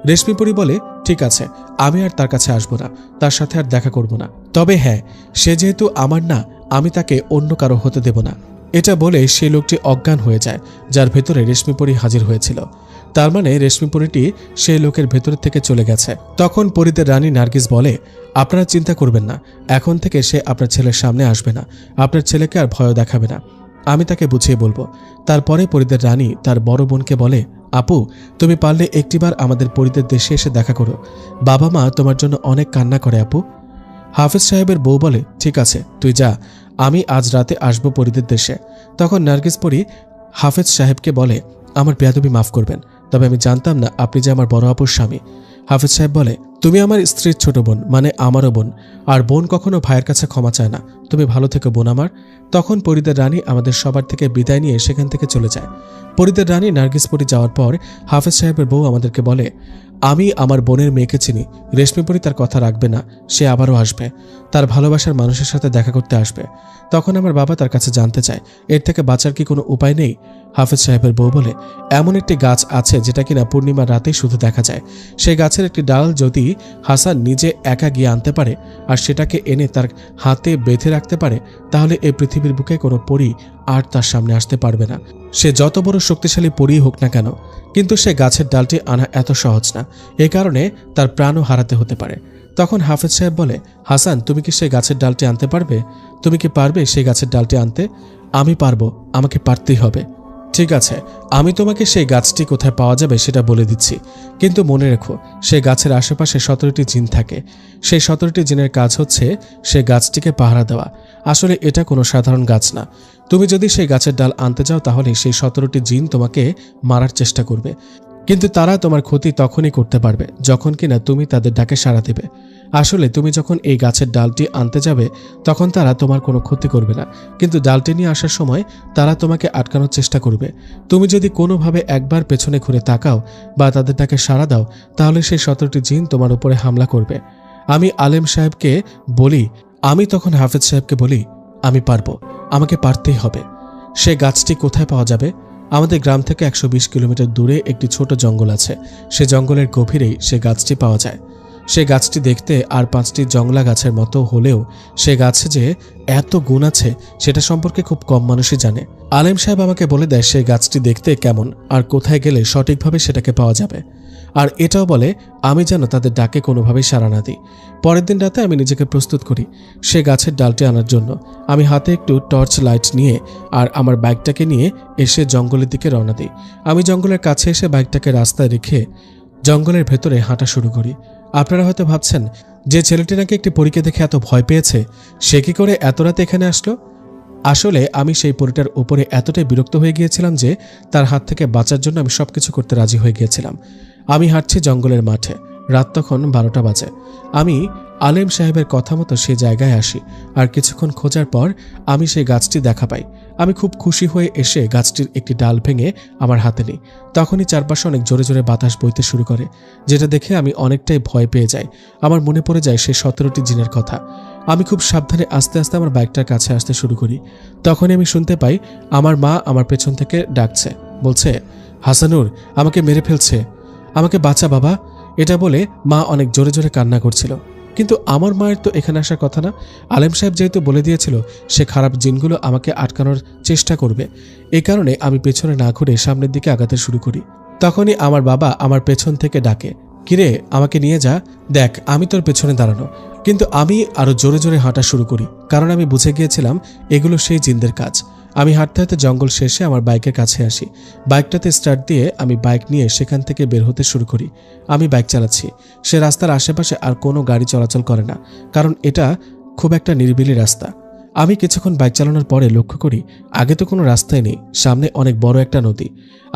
Speaker 1: রেশমি পরী বলে, ঠিক আছে, আমি আর তার কাছে আসবো না, তার সাথে আর দেখা করব না। তবে হ্যাঁ, সে যেহেতু আমার না, আমি তাকে অন্য কারো হতে দেব না। এটা বলে সেই লোকটি অজ্ঞান হয়ে যায় যার ভেতরে রেশমি পরী হাজির হয়েছিল। তার মানে রেশমি পরীটি সেই লোকের ভেতর থেকে চলে গেছে। তখন পরীদের রানী নার্গিস বলে, আপনারা চিন্তা করবেন না, এখন থেকে সে আপনার ছেলের সামনে আসবে না, আপনার ছেলেকে আর ভয় দেখাবে না, আমি তাকে বুঝিয়ে বলবো। তারপরে পরীদের রানী তার বড় বোনকে বলে, আপু, তুমি পারলে একটিবার আমাদের পরীদের দেশে এসে দেখা করো, বাবা মা তোমার জন্য অনেক কান্না করে আপু। হাফেজ সাহেবের বউ বলে, ঠিক আছে তুই যা, আমি আজ রাতে আসবো পরীদের দেশে। তখন নার্গিস পরী হাফেজ সাহেবকে বলে, আমার বেয়াদবি মাফ করবেন, তবে আমি জানতাম না আপনি যে আমার বড় আপুর স্বামী। হাফেজ সাহেব বলে, তুমি আমার স্ত্রীর ছোট বোন, মানে আমারও বোন, আর বোন কখনো ভাইয়ের কাছে ক্ষমা চায় না, তুমি ভালো থেকো বোন আমার। তখন পরীদের রানী আমাদের সবার থেকে বিদায় নিয়ে সেখান থেকে চলে যায়। পরীদের রানী নার্গিস পরী যাওয়ার পর হাফেজ সাহেবের বউ আমাদেরকে বলে, আমি আমার বোনের মেয়েকে চিনি, রেশমি পরী তার কথা রাখবে না, সে আবারও আসবে, তার ভালোবাসার মানুষের সাথে দেখা করতে আসবে। তখন আমার বাবা তার কাছে জানতে চায়, এর থেকে বাঁচার কি কোনো উপায় নেই? হাফেজ সাহেবের বউ বলে, এমন একটি গাছ আছে যেটা কিনা পূর্ণিমার রাতেই শুধু দেখা যায়, সেই গাছের একটি ডাল যদি হাসান নিজে একা গিয়ে আনতে পারে আর সেটাকে এনে তার হাতে বেঁধে রাখতে পারে, তাহলে এই পৃথিবীর বুকে কোনো পরী আর তার সামনে আসতে পারবে না, সে যত বড় শক্তিশালী পরী হোক না কেন। কিন্তু সে গাছের ডালটি আনা এত সহজ না, এ কারণে তার প্রাণও হারাতে হতে পারে। তখন হাফেজ সাহেব বলে, হাসান, তুমি কি সেই গাছের ডালটি আনতে পারবে? তুমি কি পারবে সেই গাছের ডালটি আনতে? আমি পারবো, আমাকে পারতেই হবে। ঠিক আছে, আমি তোমাকে সেই গাছটি কোথায় পাওয়া যাবে সেটা বলে দিচ্ছি, কিন্তু মনে রেখো সেই গাছের আশেপাশে 17টি জিন থাকে। সেই 17টি জিনের কাজ হচ্ছে সেই গাছটিকে পাহারা দেওয়া। আসলে এটা কোনো সাধারণ গাছ না। তুমি যদি সেই গাছের ডাল আনতে যাও তাহলে সেই 17টি জিন তোমাকে মারার চেষ্টা করবে, কিন্তু তারা তোমার ক্ষতি তখনই করতে পারবে যখন কিনা তুমি তাদের ডাকে সাড়া দেবে। আসলে তুমি যখন এই গাছের ডালটি আনতে যাবে তখন তারা তোমার কোনো ক্ষতি করবে না, কিন্তু ডালটি নিয়ে আসার সময় তারা তোমাকে আটকানোর চেষ্টা করবে। তুমি যদি কোনোভাবে একবার পেছনে ঘুরে তাকাও বা তাদের ডাকে সাড়া দাও তাহলে সেই 17টি জিন তোমার উপরে হামলা করবে। আমি আলেম সাহেবকে বলি, আমি তখন হাফেজ সাহেবকে বলি, আমি পারবো, আমাকে পারতেই হবে। সে গাছটি কোথায় পাওয়া যাবে? আমাদের গ্রাম থেকে 120 কিলোমিটার দূরে একটি ছোট জঙ্গল আছে, সে জঙ্গলের গভীরেই সে গাছটি পাওয়া যায়। সে গাছটি দেখতে আর 5টি জংলা গাছের মতো হলেও সে গাছে যে এত গুণ আছে সেটা সম্পর্কে খুব কম মানুষই জানে। আলেম সাহেব আমাকে বলে দেয় সেই গাছটি দেখতে কেমন আর কোথায় গেলে সঠিকভাবে সেটাকে পাওয়া যাবে, আর এটাও বলে আমি যেন তাদের ডাকে কোনোভাবেই সাড়া না দিই। পরের দিন রাতে আমি নিজেকে প্রস্তুত করি সে গাছের ডালটি আনার জন্য। আমি হাতে একটু টর্চ লাইট নিয়ে আর আমার বাইকটাকে নিয়ে এসে জঙ্গলের দিকে রওনা দিই। আমি জঙ্গলের কাছে এসে বাইকটাকে রাস্তায় রেখে জঙ্গলের ভেতরে হাঁটা শুরু করি। আপনারা হয়তো ভাবছেন যে ছেলেটি নাকি একটি পরীকে দেখে এত ভয় পেয়েছে, সে কি করে এত রাতে এখানে আসলো? আসলে আমি সেই পরীটার উপরে এতটাই বিরক্ত হয়ে গিয়েছিলাম যে তার হাত থেকে বাঁচার জন্য আমি সবকিছু করতে রাজি হয়ে গিয়েছিলাম। আমি হাঁটছি জঙ্গলের মাঠে, রাত তখন 12টা বাজে। আমি আলেম সাহেবের কথা মতো সে জায়গায় আসি আর কিছুক্ষণ খোঁজার পর আমি সেই গাছটি দেখা পাই। আমি খুব খুশি হয়ে এসে গাছটির একটি ডাল ভেঙে আমার হাতে নিই। তখনই চারপাশে অনেক জোরে জোরে বাতাস বইতে শুরু করে, যেটা দেখে আমি অনেকটাই ভয় পেয়ে যাই। আমার মনে পড়ে যায় সেই 17টি জিনের কথা। আমি খুব সাবধানে আস্তে আস্তে আমার বাইকটার কাছে আসতে শুরু করি। তখনই আমি শুনতে পাই আমার মা আমার পেছন থেকে ডাকছে, বলছে, হাসানুর, আমাকে মেরে ফেলছে, আমাকে বাঁচা বাবা। এটা বলে মা অনেক জোরে জোরে কান্না করছিল। কিন্তু আমার মায়ের তো এখানে আসার কথা না। আলেম সাহেব যেহেতু বলে দিয়েছিল সে খারাপ জিনগুলো আমাকে আটকানোর চেষ্টা করবে, এই কারণে আমি পেছনে না ঘুরে সামনের দিকে আগাতে শুরু করি। তখনই আমার বাবা আমার পেছন থেকে ডাকে, কিরে, আমাকে নিয়ে যা, দেখ আমি তোর পেছনে দাঁড়ানো। কিন্তু আমি আরো জোরে জোরে হাঁটা শুরু করি, কারণ আমি বুঝে গিয়েছিলাম এগুলো সেই জিনদের কাজ। আমি হাঁটতে হাঁটতে জঙ্গল শেষে আমার বাইকের কাছে আসি। বাইকটাতে স্টার্ট দিয়ে আমি বাইক নিয়ে সেখান থেকে বের হতে শুরু করি। আমি বাইক চালাচ্ছি, সে রাস্তার আশেপাশে আর কোনো গাড়ি চলাচল করে না, কারণ এটা খুব একটা নিরিবিলি রাস্তা। আমি কিছুক্ষণ বাইক চালানোর পরে লক্ষ্য করি আগে তো কোনো রাস্তাই নেই, সামনে অনেক বড় একটা নদী।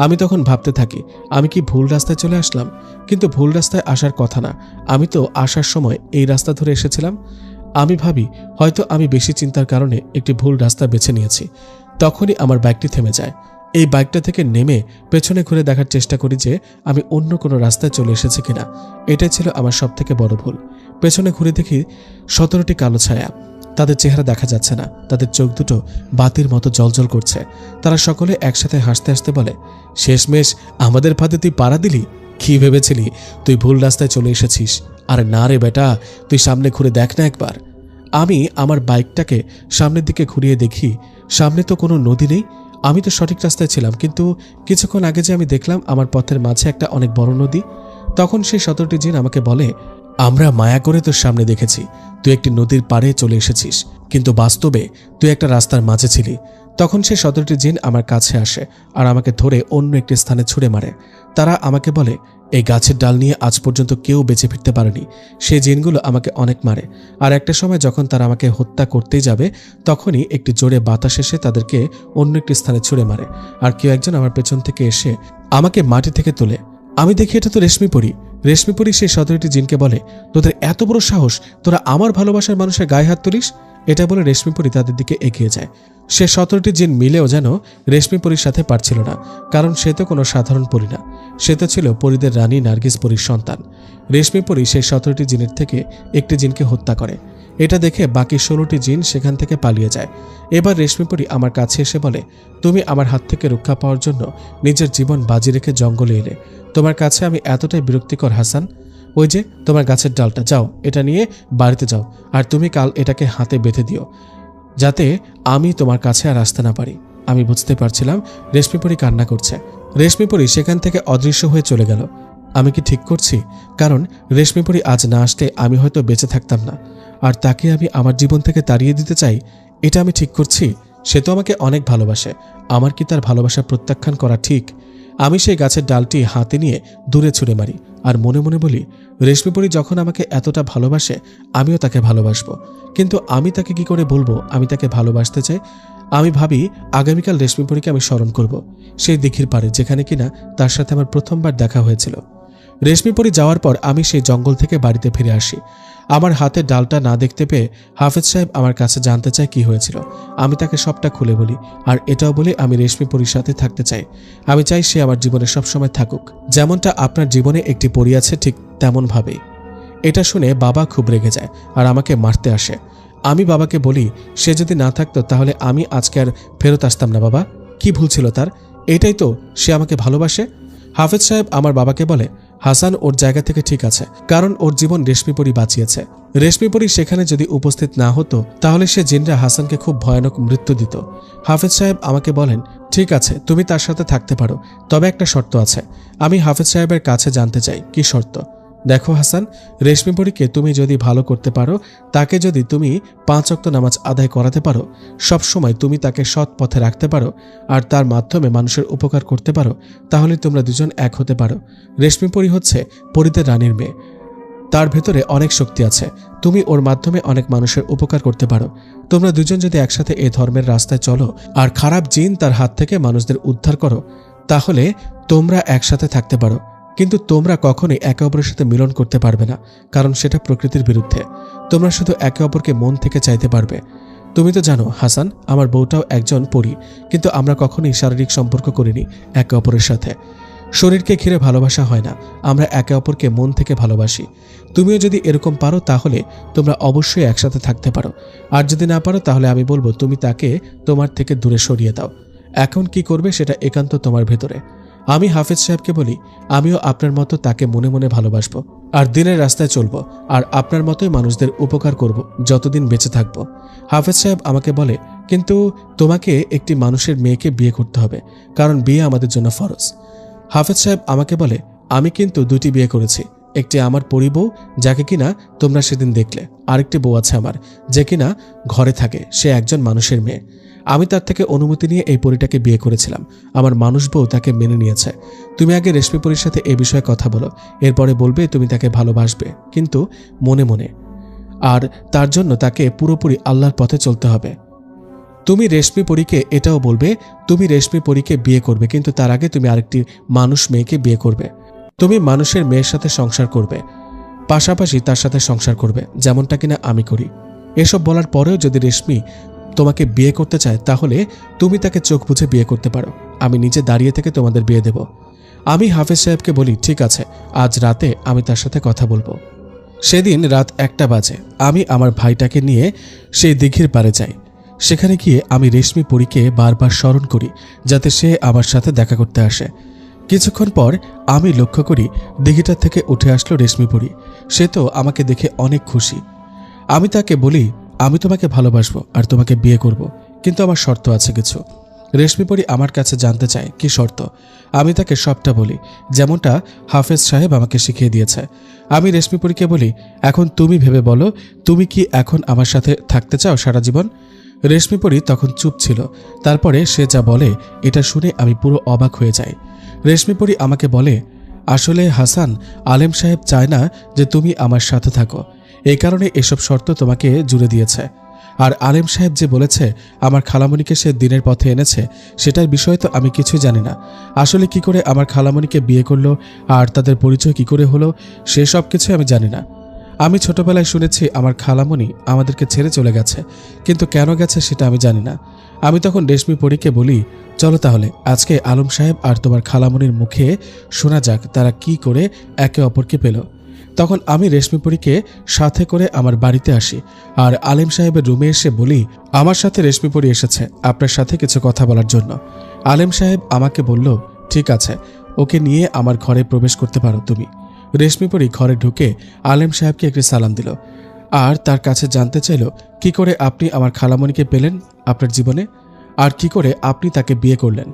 Speaker 1: আমি তখন ভাবতে থাকি আমি কি ভুল রাস্তায় চলে আসলাম? কিন্তু ভুল রাস্তায় আসার কথা না, আমি তো আসার সময় এই রাস্তা ধরে এসেছিলাম। আমি ভাবি হয়তো আমি বেশি চিন্তার কারণে একটি ভুল রাস্তা বেছে নিয়েছি। তখনই আমার বাইকটি থেমে যায়। এই বাইকটা থেকে নেমে পেছনে ঘুরে দেখার চেষ্টা করি যে আমি অন্য কোনো রাস্তায় চলে এসেছি কিনা। এটাই ছিল আমার সবথেকে বড় ভুল। পেছনে ঘুরে দেখি 17টি কালো ছায়া। তাদের চেহারা দেখা যাচ্ছে না, তাদের চোখ দুটো বাতির মতো জ্বলজ্বল করছে। তারা সকলে একসাথে হাসতে হাসতে বলে, শেষমেশ আমাদের ফাঁদে তুই পাড়া দিলি? কি ভেবেছিলি তুই ভুল রাস্তায় চলে এসেছিস? আরে না রে বেটা, তুই সামনে ঘুরে দেখ না একবার। আমি আমার বাইকটাকে সামনের দিকে ঘুরিয়ে দেখি সামনে তো কোনো নদী নেই, আমি তো সঠিক রাস্তায় ছিলাম, কিন্তু কিছুক্ষণ আগে যে আমি দেখলাম আমার পথের মাঝে একটা অনেক বড় নদী। তখন সেই 17টি জিন আমাকে বলে, আমরা মায়া করে তোর সামনে দেখেছি তুই একটি নদীর পাড়ে চলে এসেছিস, কিন্তু বাস্তবে তুই একটা রাস্তার মাঝে ছিলি। তখন সেই 17টি জিন আমার কাছে আসে আর আমাকে ধরে অন্য একটি স্থানে ছুঁড়ে মারে। তারা আমাকে বলে, এই গাছের ডাল নিয়ে আজ পর্যন্ত কেউ বেঁচে ফিরতে পারেনি। সেই জিনগুলো আমাকে অনেক মারে, আর একটা সময় যখন তারা আমাকে হত্যা করতেই যাবে তখনই একটি জোরে বাতাস এসে তাদেরকে অন্য একটি স্থানে ছুঁড়ে মারে, আর কেউ একজন আমার পেছন থেকে এসে আমাকে মাটি থেকে তোলে। আমি দেখি এটা তো রেশমি পরি। রেশমি পরি সেই 17টি জিনকে বলে, তোদের এত বড় সাহস, তোরা আমার ভালোবাসার মানুষের গায়ে হাত তুলিস? এটা বলে রেশমি পরি তাদের দিকে এগিয়ে যায়। সে 17টি জিন মিলেও যেন রেশমি পরির সাথে পারছিল না, কারণ সে তো কোনো সাধারণ পরি না, সে তো ছিল পরিদের রানী নার্গিস পরির সন্তান। রেশমি পরি সেই 17টি জিনের থেকে একটি জিনকে হত্যা করে। এটা দেখে বাকি 16টি জিন সেখান থেকে পালিয়ে যায়। এবার রেশমি পরি আমার কাছে এসে বলে, তুমি আমার হাত থেকে রক্ষা পাওয়ার জন্য নিজের জীবন বাজি রেখে জঙ্গলে এলে। তোমার কাছে আমি এতটাই বিরক্তিকর হাসান? ওই যে তোমার গাছের ডালটা, যাও এটা নিয়ে বাড়িতে যাও, আর তুমি কাল এটাকে হাতে বেঁধে দিও যাতে আমি তোমার কাছে আর আসতে না পারি। আমি বুঝতে পারছিলাম রেশমি পরি কান্না করছে। রেশমি পরি সেখান থেকে অদৃশ্য হয়ে চলে গেল। আমি কি ঠিক করছি? কারণ রেশমি পরি আজ না আসলে আমি হয়তো বেঁচে থাকতাম না, আর তাকে আমি আমার জীবন থেকে তাড়িয়ে দিতে চাই। এটা আমি ঠিক করছি? সে তো আমাকে অনেক ভালোবাসে, আমার কি তার ভালোবাসা প্রত্যাখ্যান করা ঠিক? আমি সেই গাছের ডালটি হাতে নিয়ে দূরে ছুঁড়ে মারি আর মনে মনে বলি, রেশমি পরি যখন আমাকে এতটা ভালোবাসে আমিও তাকে ভালোবাসবো, কিন্তু আমি তাকে কি করে বলবো আমি তাকে ভালোবাসতে চাই? আমি ভাবি আগামীকাল রেশমি পরিকে আমি স্মরণ করব, সেই দিঘির পাড়ে যেখানে কিনা তার সাথে আমার প্রথমবার দেখা হয়েছিল। রেশমি পরি যাওয়ার পর আমি সেই জঙ্গল থেকে বাড়িতে ফিরে আসি। আমার হাতে ডালটা না দেখতে পেয়ে হাফেজ সাহেব আমার কাছে জানতে চায় কি হয়েছিল। আমি তাকে সবটা খুলে বলি, আর এটাও বলি আমি রেশমি পরির সাথে থাকতে চাই। আমি চাই সে আমার জীবনে সবসময় থাকুক, যেমনটা আপনার জীবনে একটি পরি আছে ঠিক তেমনভাবেই। এটা শুনে বাবা খুব রেগে যায় আর আমাকে মারতে আসে। আমি বাবাকে বলি, সে যদি না থাকতো তাহলে আমি আজকে আর ফেরত আসতাম না। বাবা, কি ভুল ছিল তার? এটাই তো, সে আমাকে ভালোবাসে। হাফেজ সাহেব আমার বাবাকে বলে, হাসান ওর জায়গা থেকে ঠিক আছে, কারণ ওর জীবন রেশমি পরি বাঁচিয়েছে। রেশমি পরি সেখানে যদি উপস্থিত না হতো তাহলে সে জিনরা হাসানকে খুব ভয়ানক মৃত্যু দিত। হাফেজ সাহেব আমাকে বলেন, ঠিক আছে তুমি তার সাথে থাকতে পারো, তবে একটা শর্ত আছে। আমি হাফেজ সাহেবের কাছে জানতে চাই কি শর্ত। দেখো হাসান, রেশমি পরিকে তুমি যদি ভালো করতে পারো, তাকে যদি তুমি 5 ওয়াক্ত নামাজ আদায় করাতে পারো, সব সময় তুমি তাকে সৎ পথে রাখতে পারো, আর তার মাধ্যমে মানুষের উপকার করতে পারো, তাহলে তোমরা দুজন এক হতে পারো। রেশমি পরি হচ্ছে পরিদের রানীর মেয়ে, তার ভেতরে অনেক শক্তি আছে, তুমি ওর মাধ্যমে অনেক মানুষের উপকার করতে পারো। তোমরা দুজন যদি একসাথে এই ধর্মের রাস্তায় চলো আর খারাপ জিন তার হাত থেকে মানুষদের উদ্ধার করো, তাহলে তোমরা একসাথে থাকতে পারো। কিন্তু তোমরা কখনোই একে অপরের সাথে মিলন করতে পারবে না, কারণ সেটা প্রকৃতির বিরুদ্ধে। তোমরা শুধু একে অপরকে মন থেকে চাইতে পারবে। তুমি তো জানো হাসান, আমার বউটাও একজন পরী, কিন্তু আমরা কখনোই শারীরিক সম্পর্ক করিনি একে অপরের সাথে। শরীরকে ঘিরে ভালোবাসা হয় না, আমরা একে অপরকে মন থেকে ভালোবাসি। তুমিও যদি এরকম পারো তাহলে তোমরা অবশ্যই একসাথে থাকতে পারো, আর যদি না পারো তাহলে আমি বলবো তুমি তাকে তোমার থেকে দূরে সরিয়ে দাও। এখন কি করবে সেটা একান্ত তোমার ভেতরে। আমি হাফেজ সাহেবকে বলি, আমিও আপনার মতো তাকে মনে মনে ভালোবাসবো, আর দিনের রাস্তায় চলবো, আর আপনার মতোই মানুষদের উপকার করব যতদিন বেঁচে থাকবো। হাফেজ সাহেব আমাকে বলে, কিন্তু তোমাকে একটি মানুষের মেয়েকে বিয়ে করতে হবে, কারণ বিয়ে আমাদের জন্য ফরজ। হাফেজ সাহেব আমাকে বলে, আমি কিন্তু 2টি বিয়ে করেছি। একটি আমার পরি বউ, যাকে কিনা তোমরা সেদিন দেখলে, আরেকটি বউ আছে আমার, যে কিনা ঘরে থাকে, সে একজন মানুষের মেয়ে। আমি তার থেকে অনুমতি নিয়ে এই পরিটাকে বিয়ে করেছিলাম, আমার মানুষ বউ তাকে মেনে নিয়েছে। তুমি আগে রেশমি পরির সাথে এই বিষয়ে কথা বলো, এরপরে বলবে তুমি তাকে ভালোবাসবে, কিন্তু মনে মনে, আর তার জন্য তাকে পুরোপুরি আল্লাহর পথে চলতে হবে। তুমি রেশমি পরীকে এটাও বলবে তুমি রেশমি পরীকে বিয়ে করবে, কিন্তু তার আগে তুমি আরেকটি মানুষ মেয়েকে বিয়ে করবে। তুমি মানুষের মেয়ের সাথে সংসার করবে, পাশাপাশি তার সাথে সংসার করবে, যেমনটা কিনা আমি করি। এসব বলার পরেও যদি রেশমি তোমাকে বিয়ে করতে চায় তাহলে তুমি তাকে চোখ বুঝে বিয়ে করতে পারো, আমি নিচে দাঁড়িয়ে থেকে তোমাদের বিয়ে দেব। আমি হাফেজ সাহেবকে বলি, ঠিক আছে, আজ রাতে আমি তার সাথে কথা বলবো। সেদিন রাত 1টা বাজে। আমি আমার ভাইটাকে নিয়ে সেই দিঘির পাড়ে যাই। সেখানে গিয়ে আমি রেশমি পরীকে বারবার স্মরণ করি যাতে সে আমার সাথে দেখা করতে আসে। কিছুক্ষণ পর আমি লক্ষ্য করি দিঘিটা থেকে উঠে আসলো রেশমি পরী। সে তো আমাকে দেখে অনেক খুশি। আমি তাকে বলি, আমি তোমাকে ভালোবাসবো আর তোমাকে বিয়ে করব, কিন্তু আমার শর্ত আছে কিছু। রেশমিপরি আমার কাছে জানতে চায় কি শর্ত। আমি তাকে সবটা বলি, যেমনটা হাফেজ সাহেব আমাকে শিখিয়ে দিয়েছে। আমি রেশমিপরিকে বলি, এখন তুমি ভেবে বলো, তুমি কি এখন আমার সাথে থাকতে চাও সারা জীবন? রেশমিপরি তখন চুপ ছিল। তারপরে সে যা বলে এটা শুনে আমি পুরো অবাক হয়ে যাই। রেশমিপরি আমাকে বলে, আসলে হাসান, আলেম সাহেব চায় না যে তুমি আমার সাথে থাকো, এই কারণে এসব শর্ত তোমাকে জুড়ে দিয়েছে। আর আলেম সাহেব যে বলেছে আমার খালামণিকে সে দিনের পথে এনেছে, সেটার বিষয়ে তো আমি কিছুই জানি না। আসলে কি করে আমার খালামণিকে বিয়ে করলো আর তাদের পরিচয় কি করে হলো, সে সব কিছু আমি জানি না। আমি ছোটবেলায় শুনেছি আমার খালামণি আমাদেরকে ছেড়ে চলে গেছে, কিন্তু কেন গেছে সেটা আমি জানি না। আমি তখন রেশমিপরিকে বলি, চলো তাহলে আজকে আলম সাহেব আর তোমার খালামণির মুখে শোনা যাক তারা কি করে একে অপরকে পেল। তখন আমি রেশমিপরিকে সাথে করে আমার বাড়িতে আসি আর আলেম সাহেবের রুমে এসে বলি, আমার সাথে রেশমিপরি এসেছে আপনার সাথে কিছু কথা বলার জন্য। আলেম সাহেব আমাকে বলল, ঠিক আছে, ওকে নিয়ে আমার ঘরে প্রবেশ করতে পারো তুমি। রেশমিপরি ঘরে ঢুকে আলেম সাহেবকে একটি সালাম দিল আর তার কাছে জানতে চাইল, কি করে আপনি আমার খালামণিকে পেলেন আপনার জীবনে, আর কি করে আপনি তাকে বিয়ে করলেন।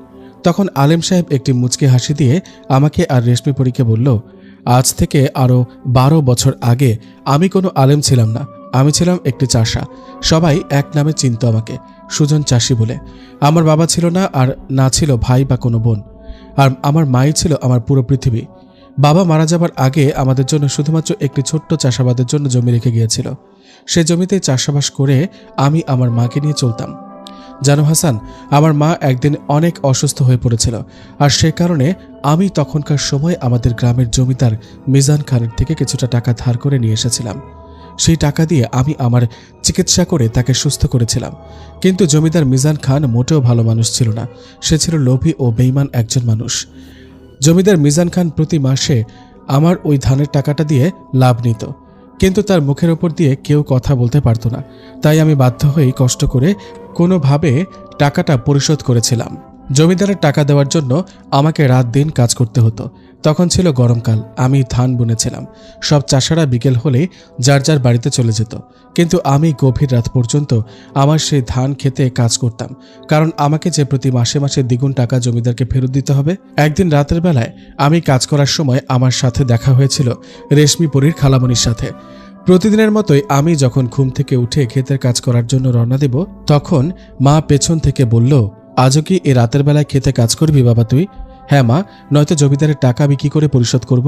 Speaker 1: তখন আলেম সাহেব একটি মুচকি হাসি দিয়ে আমাকে আর রেশমিপরিকে বলল, আজ থেকে আরও 12 বছর আগে আমি কোনো আলেম ছিলাম না, আমি ছিলাম একটি চাষা। সবাই এক নামে চিনত আমাকে, সুজন চাষি বলে। আমার বাবা ছিল না, আর না ছিল ভাই বা কোনো বোন, আর আমার মাই ছিল আমার পুরো পৃথিবী। বাবা মারা যাবার আগে আমাদের জন্য শুধুমাত্র একটি ছোট্ট চাষাবাদের জন্য জমি রেখে গিয়েছিল। সে জমিতেই চাষাবাস করে আমি আমার মাকে নিয়ে চলতাম। জানো হাসান, আমার মা একদিন অনেক অসুস্থ হয়ে পড়েছিল, আর সে কারণে আমি তখনকার সময় আমাদের গ্রামের জমিদার মিজান খানের থেকে কিছুটা টাকা ধার করে নিয়ে এসেছিলাম। সেই টাকা দিয়ে আমি আমার চিকিৎসা করে তাকে সুস্থ করেছিলাম। কিন্তু জমিদার মিজান খান মোটেও ভালো মানুষ ছিল না, সে ছিল লোভী ও বেঈমান একজন মানুষ। জমিদার মিজান খান প্রতি মাসে আমার ওই ধানের টাকাটা দিয়ে লাভ নিত, কিন্তু তার মুখের ওপর দিয়ে কেউ কথা বলতে পারত না। তাই আমি বাধ্য হয়েই কষ্ট করে কোনোভাবে টাকাটা পরিশোধ করেছিলাম। জমিদারের টাকা দেওয়ার জন্য আমাকে রাত দিন কাজ করতে হতো। তখন ছিল গরমকাল, আমি ধান বুনেছিলাম। সব চাষারা বিকেল হলে যার যার বাড়িতে চলে যেত, কিন্তু আমি গভীর রাত পর্যন্ত আমার সেই ধান খেতে কাজ করতাম, কারণ আমাকে যে প্রতি মাসে মাসে দ্বিগুণ টাকা জমিদারকে ফেরত দিতে হবে। একদিন রাতের বেলায় আমি কাজ করার সময় আমার সাথে দেখা হয়েছিল রেশমিপরির খালামণির সাথে। প্রতিদিনের মতোই আমি যখন ঘুম থেকে উঠে ক্ষেতের কাজ করার জন্য রওনা দেব, তখন মা পেছন থেকে বলল, আজও কি এ রাতের বেলায় খেতে কাজ করবি বাবা তুই? হ্যাঁ মা, নয়তো জমিদারের টাকা আমি কি করে পরিশোধ করব?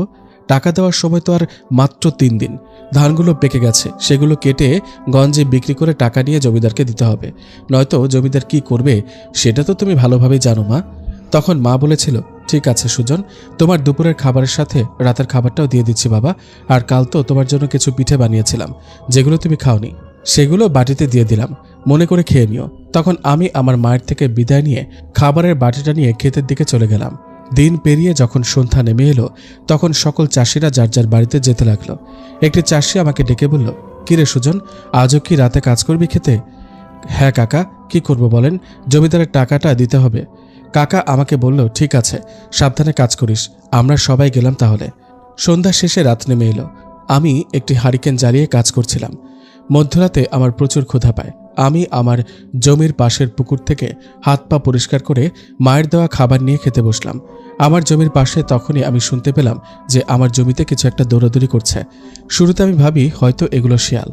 Speaker 1: টাকা দেওয়ার সময় তো আর মাত্র 3 দিন। ধানগুলো পেকে গেছে, সেগুলো কেটে গঞ্জে বিক্রি করে টাকা নিয়ে জমিদারকে দিতে হবে, নয়তো জমিদার কি করবে সেটা তো তুমি ভালোভাবেই জানো মা। তখন মা বলেছিল, ঠিক আছে সুজন, তোমার দুপুরের খাবারের সাথে রাতের খাবারটাও দিয়ে দিচ্ছি বাবা। আর কাল তো তোমার জন্য কিছু পিঠে বানিয়েছিলাম, যেগুলো তুমি খাওনি, সেগুলো বাটিতে দিয়ে দিলাম, মনে করে খেয়ে নিও। তখন আমি আমার মায়ের থেকে বিদায় নিয়ে খাবারের বাটিটা নিয়ে ক্ষেতের দিকে চলে গেলাম। দিন পেরিয়ে যখন সন্ধ্যা নেমে এলো, তখন সকল চাষিরা যার যার বাড়িতে যেতে লাগলো। একটি চাষি আমাকে ডেকে বলল, কিরে সুজন, আজও কি রাতে কাজ করবি খেতে? হ্যাঁ কাকা, কি করব বলেন, জমিদারের টাকাটা দিতে হবে। কাকা আমাকে বলল, ঠিক আছে, সাবধানে কাজ করিস। আমরা সবাই গেলাম তাহলে। সন্ধ্যা শেষে রাত নেমে এলো। আমি একটি হারিকেন জ্বালিয়ে কাজ করছিলাম। মধ্যরাতে আমার প্রচুর ক্ষুধা পায়। আমি আমার জমির পাশের পুকুর থেকে হাত পা পরিষ্কার করে মায়ের দেওয়া খাবার নিয়ে খেতে বসলাম। আমার জমির পাশে তখনই আমি শুনতে পেলাম যে আমার জমিতে কিছু একটা দৌড়াদৌড়ি করছে। শুরুতে আমি ভাবি হয়তো এগুলো শিয়াল,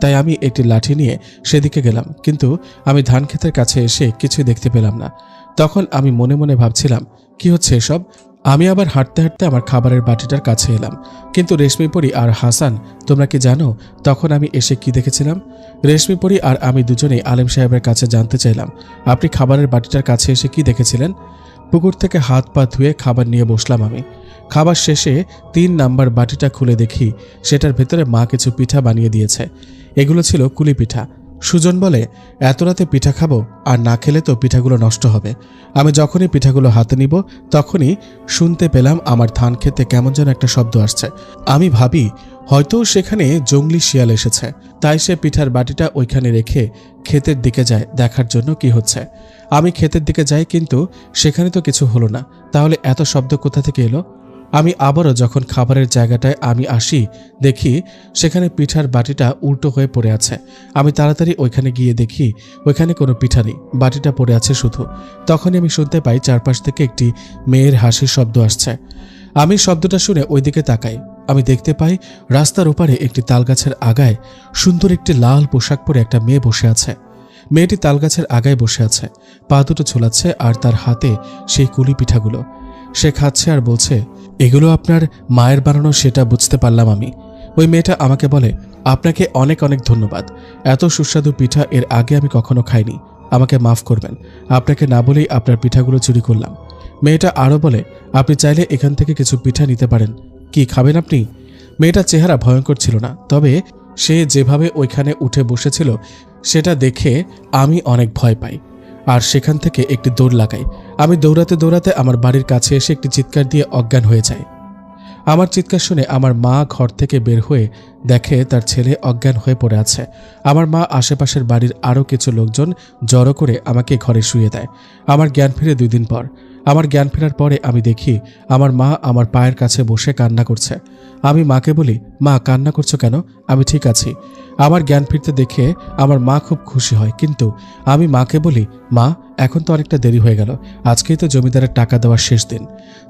Speaker 1: তাই আমি একটি লাঠি নিয়ে সেদিকে গেলাম, কিন্তু আমি ধান ক্ষেতের কাছে এসে কিছুই দেখতে পেলাম না। তখন আমি মনে মনে ভাবছিলাম, কি হচ্ছে এসব? আমি আবার হাঁটতে হাঁটতে আমার খাবারের বাটিটার কাছে এলাম। কিন্তু রেশমিপরি আর হাসান, তোমরা কি জানো তখন আমি এসে কি দেখেছিলাম? রেশমিপরি আর আমি দুজনেই আলেম সাহেবের কাছে জানতে চাইলাম, আপনি খাবারের বাটিটার কাছে এসে কি দেখেছিলেন? পুকুর থেকে হাত পা ধুয়ে খাবার নিয়ে বসলাম আমি। খাবার শেষে 3 নাম্বার বাটিটা খুলে দেখি সেটার ভেতরে মা কিছু পিঠা বানিয়ে দিয়েছে। এগুলো ছিল কুলি পিঠা। সুজন বলে, এত রাতে পিঠা খাবো, আর না খেলে তো পিঠাগুলো নষ্ট হবে। আমি যখনই পিঠাগুলো হাতে নিব, তখনই শুনতে পেলাম আমার ধান খেতে কেমন যেন একটা শব্দ আসছে। আমি ভাবি হয়তো সেখানে জঙ্গলি শিয়াল এসেছে, তাই সে পিঠার বাটিটা ওইখানে রেখে ক্ষেতের দিকে যায় দেখার জন্য কি হচ্ছে। আমি ক্ষেতের দিকে যাই, কিন্তু সেখানে তো কিছু হলো না। তাহলে এত শব্দ কোথা থেকে এলো? আমি আবারও যখন খাবারের জায়গাটায় আমি আসি, দেখি সেখানে পিঠার বাটিটা উল্টো হয়ে পড়ে আছে। আমি তাড়াতাড়ি ওইখানে গিয়ে দেখি ওইখানে কোনো পিঠা নেই, বাটিটা পড়ে আছে শুধু। তখনই আমি শুনতে পাই চারপাশ থেকে একটি মেয়ের হাসির শব্দ আসছে। আমি শব্দটা শুনে ওইদিকে তাকাই। আমি দেখতে পাই রাস্তার ওপারে একটি তালগাছের আগায় সুন্দর একটি লাল পোশাক পরে একটা মেয়ে বসে আছে। মেয়েটি তালগাছের আগায় বসে আছে, পা দুটো ঝোলাচ্ছে আর তার হাতে সেই কুলি পিঠাগুলো। সে খাচ্ছে আর বলছে, এগুলো আপনার মায়ের বানানো, সেটা বুঝতে পারলাম আমি। ওই মেয়েটা আমাকে বলে, আপনাকে অনেক অনেক ধন্যবাদ, এত সুস্বাদু পিঠা এর আগে আমি কখনো খাইনি, আমাকে মাফ করবেন, আপনাকে না বলেই আপনার পিঠাগুলো চুরি করলাম। মেয়েটা আরও বলে, আপনি চাইলে এখান থেকে কিছু পিঠা নিতে পারেন, কি খাবেন আপনি? মেয়েটার চেহারা ভয়ঙ্কর ছিল না, তবে সে যেভাবে ওইখানে উঠে বসেছিল সেটা দেখে আমি অনেক ভয় পাই আর সেখান থেকে একটি দৌড় লাগাই। আমি দৌড়াতে দৌড়াতে আমার বাড়ির কাছে এসে একটি চিৎকার দিয়ে অজ্ঞান হয়ে যায়। আমার চিৎকার শুনে আমার মা ঘর থেকে বের হয়ে দেখে তার ছেলে অজ্ঞান হয়ে পড়ে আছে। আমার মা আশেপাশের বাড়ির আরও কিছু লোকজন জড়ো করে আমাকে ঘরে শুইয়ে দেয়। আমার জ্ঞান ফিরে 2 দিন পর। আমার জ্ঞান ফেরার পরে আমি দেখি আমার মা আমার পায়ের কাছে বসে কান্না করছে। আমি মাকে বলি, মা কান্না করছো কেন? আমি ঠিক আছি। আমার জ্ঞান ফিরতে দেখে আমার মা খুব খুশি হয়, কিন্তু আমি মাকে বলি, মা এখন তো অনেকটা দেরি হয়ে গেল, আজকেই তো জমিদারের টাকা দেওয়ার শেষ দিন।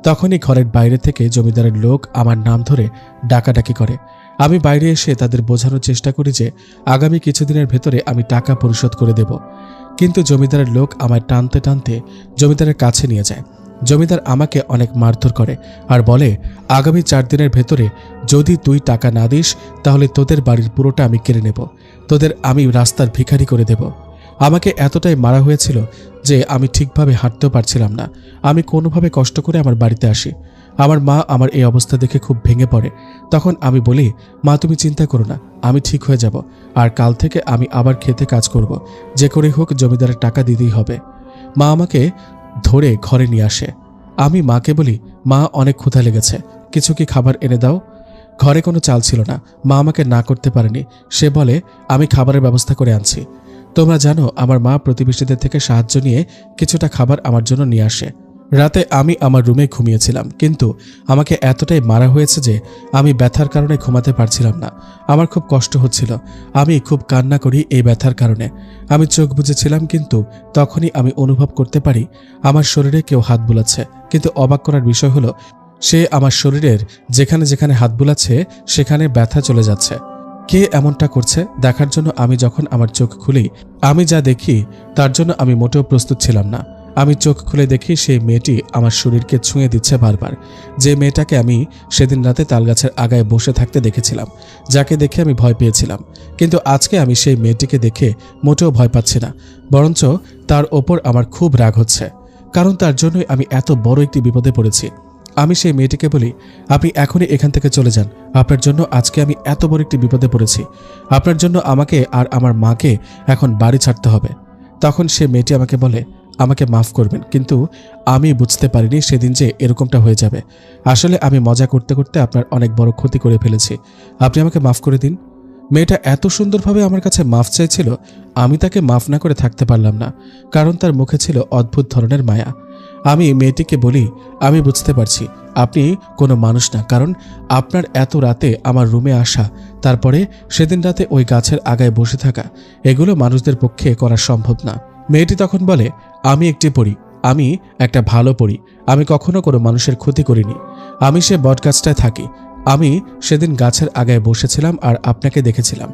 Speaker 1: তখনই ঘরের বাইরে থেকে জমিদারের লোক আমার নাম ধরে ডাকাডাকি করে। আমি বাইরে এসে তাদের বোঝানোর চেষ্টা করি যে আগামী কিছুদিনের ভেতরে আমি টাকা পরিশোধ করে দেব, কিন্তু জমিদারের লোক আমায় টানতে টানতে জমিদারের কাছে নিয়ে যায়। জমিদার আমাকে অনেক মারধর করে আর বলে, আগামী 4 দিনের ভেতরে যদি তুই টাকা না দিস তাহলে তোদের বাড়ির পুরোটা আমি কেড়ে নেব, তোদের আমি রাস্তার ভিখারি করে দেব। আমাকে এতটাই মারা হয়েছিল যে আমি ঠিকভাবে হাঁটতেও পারছিলাম না। আমি কোনোভাবে কষ্ট করে আমার বাড়িতে আসি। আমার মা আমার এই অবস্থা দেখে খুব ভেঙে পড়ে। তখন আমি বলি, মা তুমি চিন্তা করো না, আমি ঠিক হয়ে যাব, আর কাল থেকে আমি আবার খেতে কাজ করব, যে করে হোক জমিদারের টাকা দিতেই হবে। মা আমাকে ধরে ঘরে নিয়ে আসে। আমি মাকে বলি, মা অনেক ক্ষুধা লেগেছে, কিছু কি খাবার এনে দাও। ঘরে কোনো চাল ছিল না। মা আমাকে না করতে পারেনি। সে বলে, আমি খাবারের ব্যবস্থা করে আনছি। তোমরা জানো আমার মা প্রতিবেশীদের থেকে সাহায্য নিয়ে কিছুটা খাবার আমার জন্য নিয়ে আসে। রাতে আমি আমার রুমে ঘুমিয়েছিলাম, কিন্তু আমাকে এতটাই মারা হয়েছে যে আমি ব্যথার কারণে ঘুমাতে পারছিলাম না। আমার খুব কষ্ট হচ্ছিল, আমি খুব কান্না করি এই ব্যথার কারণে। আমি চোখ বুজেছিলাম, কিন্তু তখনই আমি অনুভব করতে পারি আমার শরীরে কেউ হাত বুলাচ্ছে। কিন্তু অবাক করার বিষয় হলো, সে আমার শরীরের যেখানে যেখানে হাত বুলাচ্ছে সেখানে ব্যথা চলে যাচ্ছে। কে এমনটা করছে দেখার জন্য আমি যখন আমার চোখ খুলি, আমি যা দেখি তার জন্য আমি মোটেও প্রস্তুত ছিলাম না। আমি চোখ খুলে দেখি সেই মেয়েটি আমার শরীরকে ছুঁয়ে দিচ্ছে বারবার, যে মেয়েটাকে আমি সেদিন রাতে তালগাছের আগায় বসে থাকতে দেখেছিলাম, যাকে দেখে আমি ভয় পেয়েছিলাম। কিন্তু আজকে আমি সেই মেয়েটিকে দেখে মোটেও ভয় পাচ্ছি না, বরঞ্চ তার ওপর আমার খুব রাগ হচ্ছে, কারণ তার জন্যই আমি এত বড় একটি বিপদে পড়েছি। আমি সেই মেয়েটিকে বলি, আপনি এখনই এখান থেকে চলে যান, আপনার জন্য আজকে আমি এত বড় একটি বিপদে পড়েছি, আপনার জন্য আমাকে আর আমার মাকে এখন বাড়ি ছাড়তে হবে। তখন সে মেয়েটি আমাকে বলে, আমাকে মাফ করবেন, কিন্তু আমি বুঝতে পারিনি সেদিন যে এরকমটা হয়ে যাবে। আসলে আমি মজা করতে করতে আপনার অনেক বড় ক্ষতি করে ফেলেছি, আপনি আমাকে মাফ করে দিন। মেয়েটা এত সুন্দরভাবে আমার কাছে মাফ চাইছিল, আমি তাকে মাফ না করে থাকতে পারলাম না, কারণ তার মুখে ছিল অদ্ভুত ধরনের মায়া। আমি মেয়েটিকে বলি, আমি বুঝতে পারছি আপনি কোনো মানুষ না, কারণ আপনার এত রাতে আমার রুমে আসা, তারপরে সেদিন রাতে ওই গাছের আগায় বসে থাকা, এগুলো মানুষদের পক্ষে করা সম্ভব না। মেয়েটি তখন বলে, আমি একটি পরী, আমি একটা ভালো পরী, আমি কখনো কোনো মানুষের ক্ষতি করিনি, আমি সে বটগাছটায় থাকি। আমি সেদিন গাছের আগায় বসেছিলাম আর আপনাকে দেখেছিলাম।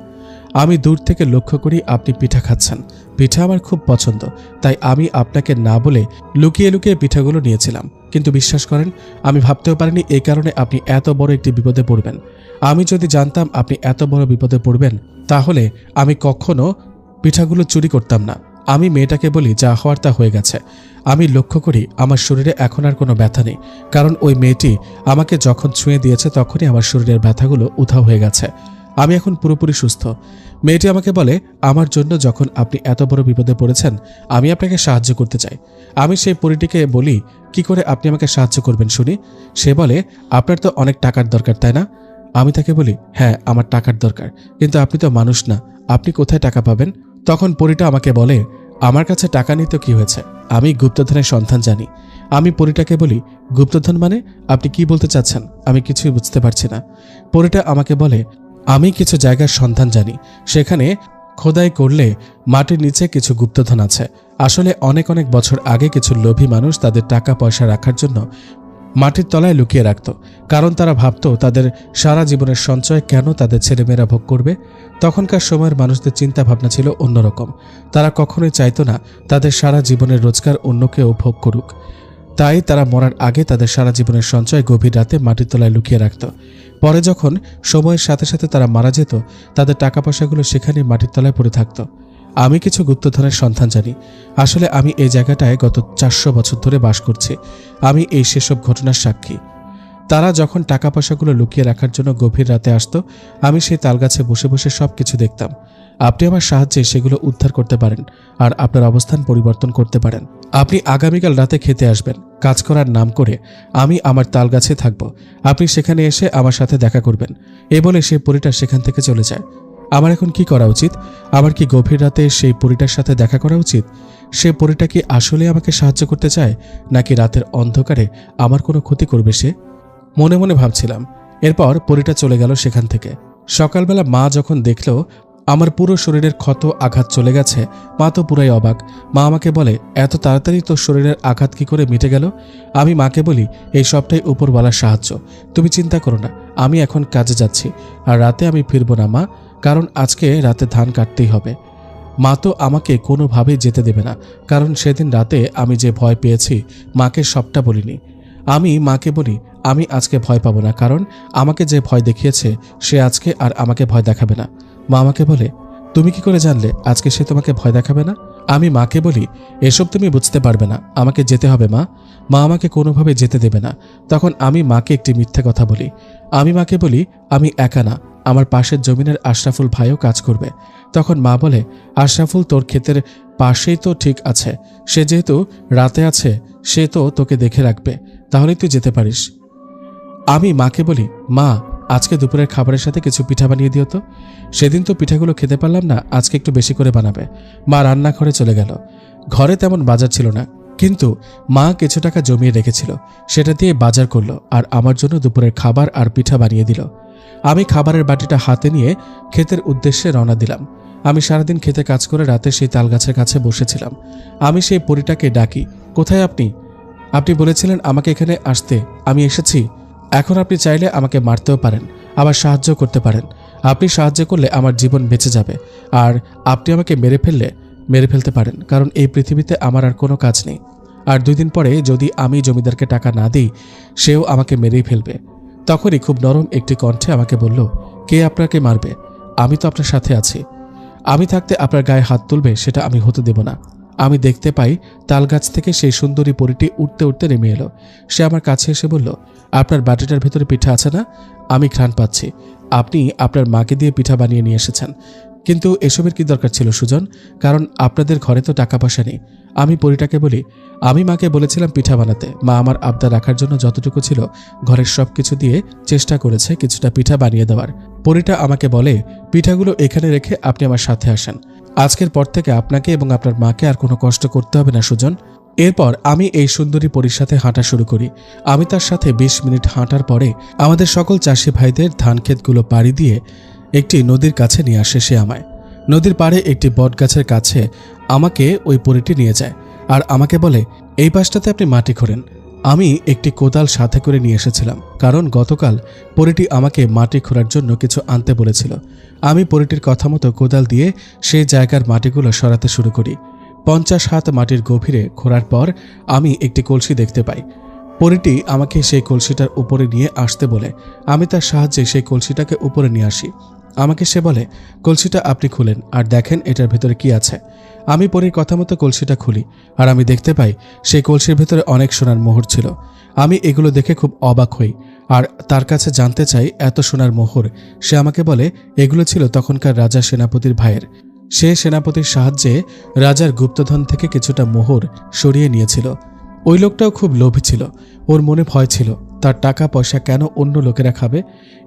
Speaker 1: আমি দূর থেকে লক্ষ্য করি আপনি পিঠা খাচ্ছেন, পিঠা আমার খুব পছন্দ, তাই আমি আপনাকে না বলে লুকিয়ে লুকিয়ে পিঠাগুলো নিয়েছিলাম। কিন্তু বিশ্বাস করেন, আমি ভাবতেও পারিনি এই কারণে আপনি এত বড় একটি বিপদে পড়বেন। আমি যদি জানতাম আপনি এত বড় বিপদে পড়বেন, তাহলে আমি কখনো পিঠাগুলো চুরি করতাম না। আমি মেয়েটাকে বলি, যা হওয়ার তা হয়ে গেছে। আমি লক্ষ্য করি আমার শরীরে এখন আর কোনো ব্যথা নেই, কারণ ওই মেয়েটি আমাকে যখন ছুঁয়ে দিয়েছে তখনই আমার শরীরের ব্যথাগুলো উধাও হয়ে গেছে। আমি এখন পুরোপুরি সুস্থ। মেয়েটি আমাকে বলে, আমার জন্য যখন আপনি এত বড় বিপদে পড়েছেন, আমি আপনাকে সাহায্য করতে চাই। আমি সেই পরীটিকে বলি, কি করে আপনি আমাকে সাহায্য করবেন শুনি? সে বলে, আপনার তো অনেক টাকার দরকার, তাই না? আমি তাকে বলি, হ্যাঁ আমার টাকার দরকার, কিন্তু আপনি তো মানুষ না, আপনি কোথায় টাকা পাবেন? তখন পরীটা আমাকে বলে, আমার কাছে টাকা নেই তো কি হয়েছে, আমি গুপ্তধনের সন্ধান জানি, আমি পরীটাকে বলি, গুপ্তধন মানে? আপনি কি বলতে চাচ্ছেন? আমি কিছুই বুঝতে পারছি না। পরীটা আমাকে বলে, আমি কিছু জায়গার সন্ধান জানি, সেখানে খোদাই করলে মাটির নিচে কিছু গুপ্তধন আছে। আসলে অনেক অনেক বছর আগে কিছু লোভী মানুষ তাদের টাকা পয়সা রাখার জন্য মাটির তলায় লুকিয়ে রাখত, কারণ তারা ভাবত তাদের সারা জীবনের সঞ্চয় কেন তাদের ছেলেমেয়েরা ভোগ করবে। তখনকার সময়ের মানুষদের চিন্তা ভাবনা ছিল অন্যরকম। তারা কখনোই চাইতো না তাদের সারা জীবনের রোজগার অন্য কেউ ভোগ করুক। তাই তারা মরার আগে তাদের সারা জীবনের সঞ্চয় গভীর রাতে মাটির তলায় লুকিয়ে রাখত। পরে যখন সময়ের সাথে সাথে তারা মারা যেত, তাদের টাকা পয়সাগুলো সেখানে মাটির তলায় পড়ে থাকত। আমি কিছু গুপ্তধনের সন্ধান জানি। আসলে আমি এই জায়গাটায় গত 400 বছর ধরে বাস করছি। আমি এই সেসব ঘটনার সাক্ষী। তারা যখন টাকা পয়সাগুলো লুকিয়ে রাখার জন্য গভীর রাতে আসতো, আমি সেই তালগাছে বসে বসে সব কিছু দেখতাম। আপনি আমার সাহায্যে সেগুলো উদ্ধার করতে পারেন আর আপনার অবস্থান পরিবর্তন করতে পারেন। আপনি আগামীকাল রাতে খেতে আসবেন, কাজ করার নাম করে। আমি আমার তালগাছে থাকব, আপনি সেখানে এসে আমার সাথে দেখা করবেন। এ বলে সেই পরীটা সেখান থেকে চলে যায়। আমার এখন কি করা উচিত? আমার কি গভীর রাতে সেই পরীটার সাথে দেখা করা উচিত? সে পরীটা কি আসলে আমাকে সাহায্য করতে চায়, নাকি রাতের অন্ধকারে আমার কোনো ক্ষতি করবে সে? মনে মনে ভাবছিলাম। এরপর পরীটা চলে গেল সেখান থেকে। সকালবেলা মা যখন দেখল আমার পুরো শরীরের ক্ষত আঘাত চলে গেছে, মা তো পুরাই অবাক। মা আমাকে বলে, এত তাড়াতাড়ি তোর শরীরের আঘাত কি করে মিটে গেল? আমি মাকে বলি, এই সবটাই উপরওয়ালার সাহায্য, তুমি চিন্তা করো না। আমি এখন কাজে যাচ্ছি, আর রাতে আমি ফিরবো না মা, কারণ আজকে রাতে ধান কাটতেই হবে। মা তো আমাকে কোনোভাবেই যেতে দেবে না, কারণ সেদিন রাতে আমি যে ভয় পেয়েছি মাকে সবটা বলিনি। আমি মাকে বলি, আমি আজকে ভয় পাবো না, কারণ আমাকে যে ভয় দেখিয়েছে সে আজকে আর আমাকে ভয় দেখাবে না। মা আমাকে বলে, তুমি কি করে জানলে আজকে সে তোমাকে ভয় দেখাবে না? আমি মাকে বলি, এসব তুমি বুঝতে পারবে না, আমাকে যেতে হবে মা। মা আমাকে কোনোভাবে যেতে দেবে না। তখন আমি মাকে একটি মিথ্যে কথা বলি। আমি মাকে বলি, আমি একা না, আমার পাশের জমিনের আশরাফুল ভাইও কাজ করবে। তখন মা বলে, আশরাফুল তোর ক্ষেতের পাশেই তো ঠিক আছে, সে যেহেতু রাতে আছে সে তো তোকে দেখে রাখবে, তাহলেই তুই যেতে পারিস। আমি মাকে বলি, মা আজকে দুপুরের খাবারের সাথে কিছু পিঠা বানিয়ে দিও তো। সেদিন তো পিঠাগুলো খেতে পারলাম না, আজকে একটু বেশি করে বানাবে। মা রান্নাঘরে চলে গেল। ঘরে তেমন বাজার ছিল না, কিন্তু মা কিছু টাকা জমিয়ে রেখেছিল, সেটা দিয়ে বাজার করলো আর আমার জন্য দুপুরের খাবার আর পিঠা বানিয়ে দিল। আমি খাবারের বাটিটা হাতে নিয়ে ক্ষেতের উদ্দেশ্যে রওনা দিলাম। আমি সারাদিন খেতে কাজ করে রাতে সেই তালগাছের কাছে বসেছিলাম। আমি সেই পরীটাকে ডাকি, কোথায় আপনি? আপনি বলেছিলেন আমাকে এখানে আসতে, আমি এসেছি। এখন আপনি চাইলে আমাকে মারতেও পারেন, আবার সাহায্য করতে পারেন। আপনি সাহায্য করলে আমার জীবন বেঁচে যাবে, আর আপনি আমাকে মেরে ফেলতে পারেন, কারণ এই পৃথিবীতে আমার আর কোনো কাজ নেই। আর 2 দিন পরে যদি আমি জমিদারকে টাকা না দিই, সেও আমাকে মেরেই ফেলবে। তখনই খুব নরম একটি কণ্ঠে আমাকে বলল, কে আপনাকে মারবে? আমি তো আপনার সাথে আছি। আমি থাকতে আপনার গায়ে হাত তুলবে সেটা আমি হতে দেব না। আমি দেখতে পাই তালগাছ থেকে সেই সুন্দরী পরীটি উঠতে উঠতে নেমে এলো। সে আমার কাছে এসে বলল, আপনার বাটিটার ভেতরে পিঠা আছে না? আমি ঘ্রাণ পাচ্ছি। আপনি আপনার মাকে দিয়ে পিঠা বানিয়ে নিয়ে এসেছেন, কিন্তু এসবের কি দরকার ছিল সুজন? কারণ আপনাদের ঘরে তো টাকা পয়সা নেই। আমি পরীটাকে বলি, আমি মাকে বলেছিলাম পিঠা বানাতে, মা আমার আবদার রাখার জন্য যতটুকু ছিল ঘরের সব কিছু দিয়ে চেষ্টা করেছে কিছুটা পিঠা বানিয়ে দেওয়ার। পরীটা আমাকে বলে, পিঠাগুলো এখানে রেখে আপনি আমার সাথে আসেন। আজকের পর থেকে আপনাকে এবং আপনার মাকে আর কোনো কষ্ট করতে হবে না সুজন। এরপর আমি এই সুন্দরী পরীর সাথে হাঁটা শুরু করি। আমি তার সাথে 20 মিনিট হাঁটার পরে আমাদের সকল চাষি ভাইদের ধান ক্ষেতগুলো পাড়ি দিয়ে একটি নদীর কাছে নিয়ে আসে সে আমায়। নদীর পাড়ে একটি বট গাছের কাছে আমাকে ওই পরীটি নিয়ে যায় আর আমাকে বলে, এই পাশটাতে আপনি মাটি খোঁড়েন। আমি একটি কোদাল সাথে করে নিয়ে এসেছিলাম, কারণ গতকাল পরীটি আমাকে মাটি খোঁড়ার জন্য কিছু আনতে বলেছিল। আমি পরীটির কথা মতো কোদাল দিয়ে সেই জায়গার মাটিগুলো সরাতে শুরু করি। 50 হাত মাটির গভীরে খোঁড়ার পর আমি একটি কলসি দেখতে পাই। পরীটি আমাকে সেই কলসিটার উপরে নিয়ে আসতে বলে আমি তার সাহায্যে সেই কলসিটাকে উপরে নিয়ে আসি। আমাকে সে বলে, কলসিটা আপনি খুলেন আর দেখেন এটার ভেতরে কি আছে। আমি পরীর কথা মতো কলসিটা খুলি আর আমি দেখতে পাই সেই কলসির ভেতরে অনেক সোনার মোহর ছিল। আমি এগুলো দেখে খুব অবাক হই আর তার কাছে জানতে চাই এত সোনার মোহর। সে আমাকে বলে, এগুলো ছিল তখনকার রাজা সেনাপতির ভাইয়ের। সে সেনাপতির সাহায্যে রাজার গুপ্তধন থেকে কিছুটা মোহর সরিয়ে নিয়েছিল। ওই লোকটাও খুব লোভী ছিল, ওর মনে ভয় ছিল তার টাকা পয়সা কেন অন্য লোকেরা খাবে।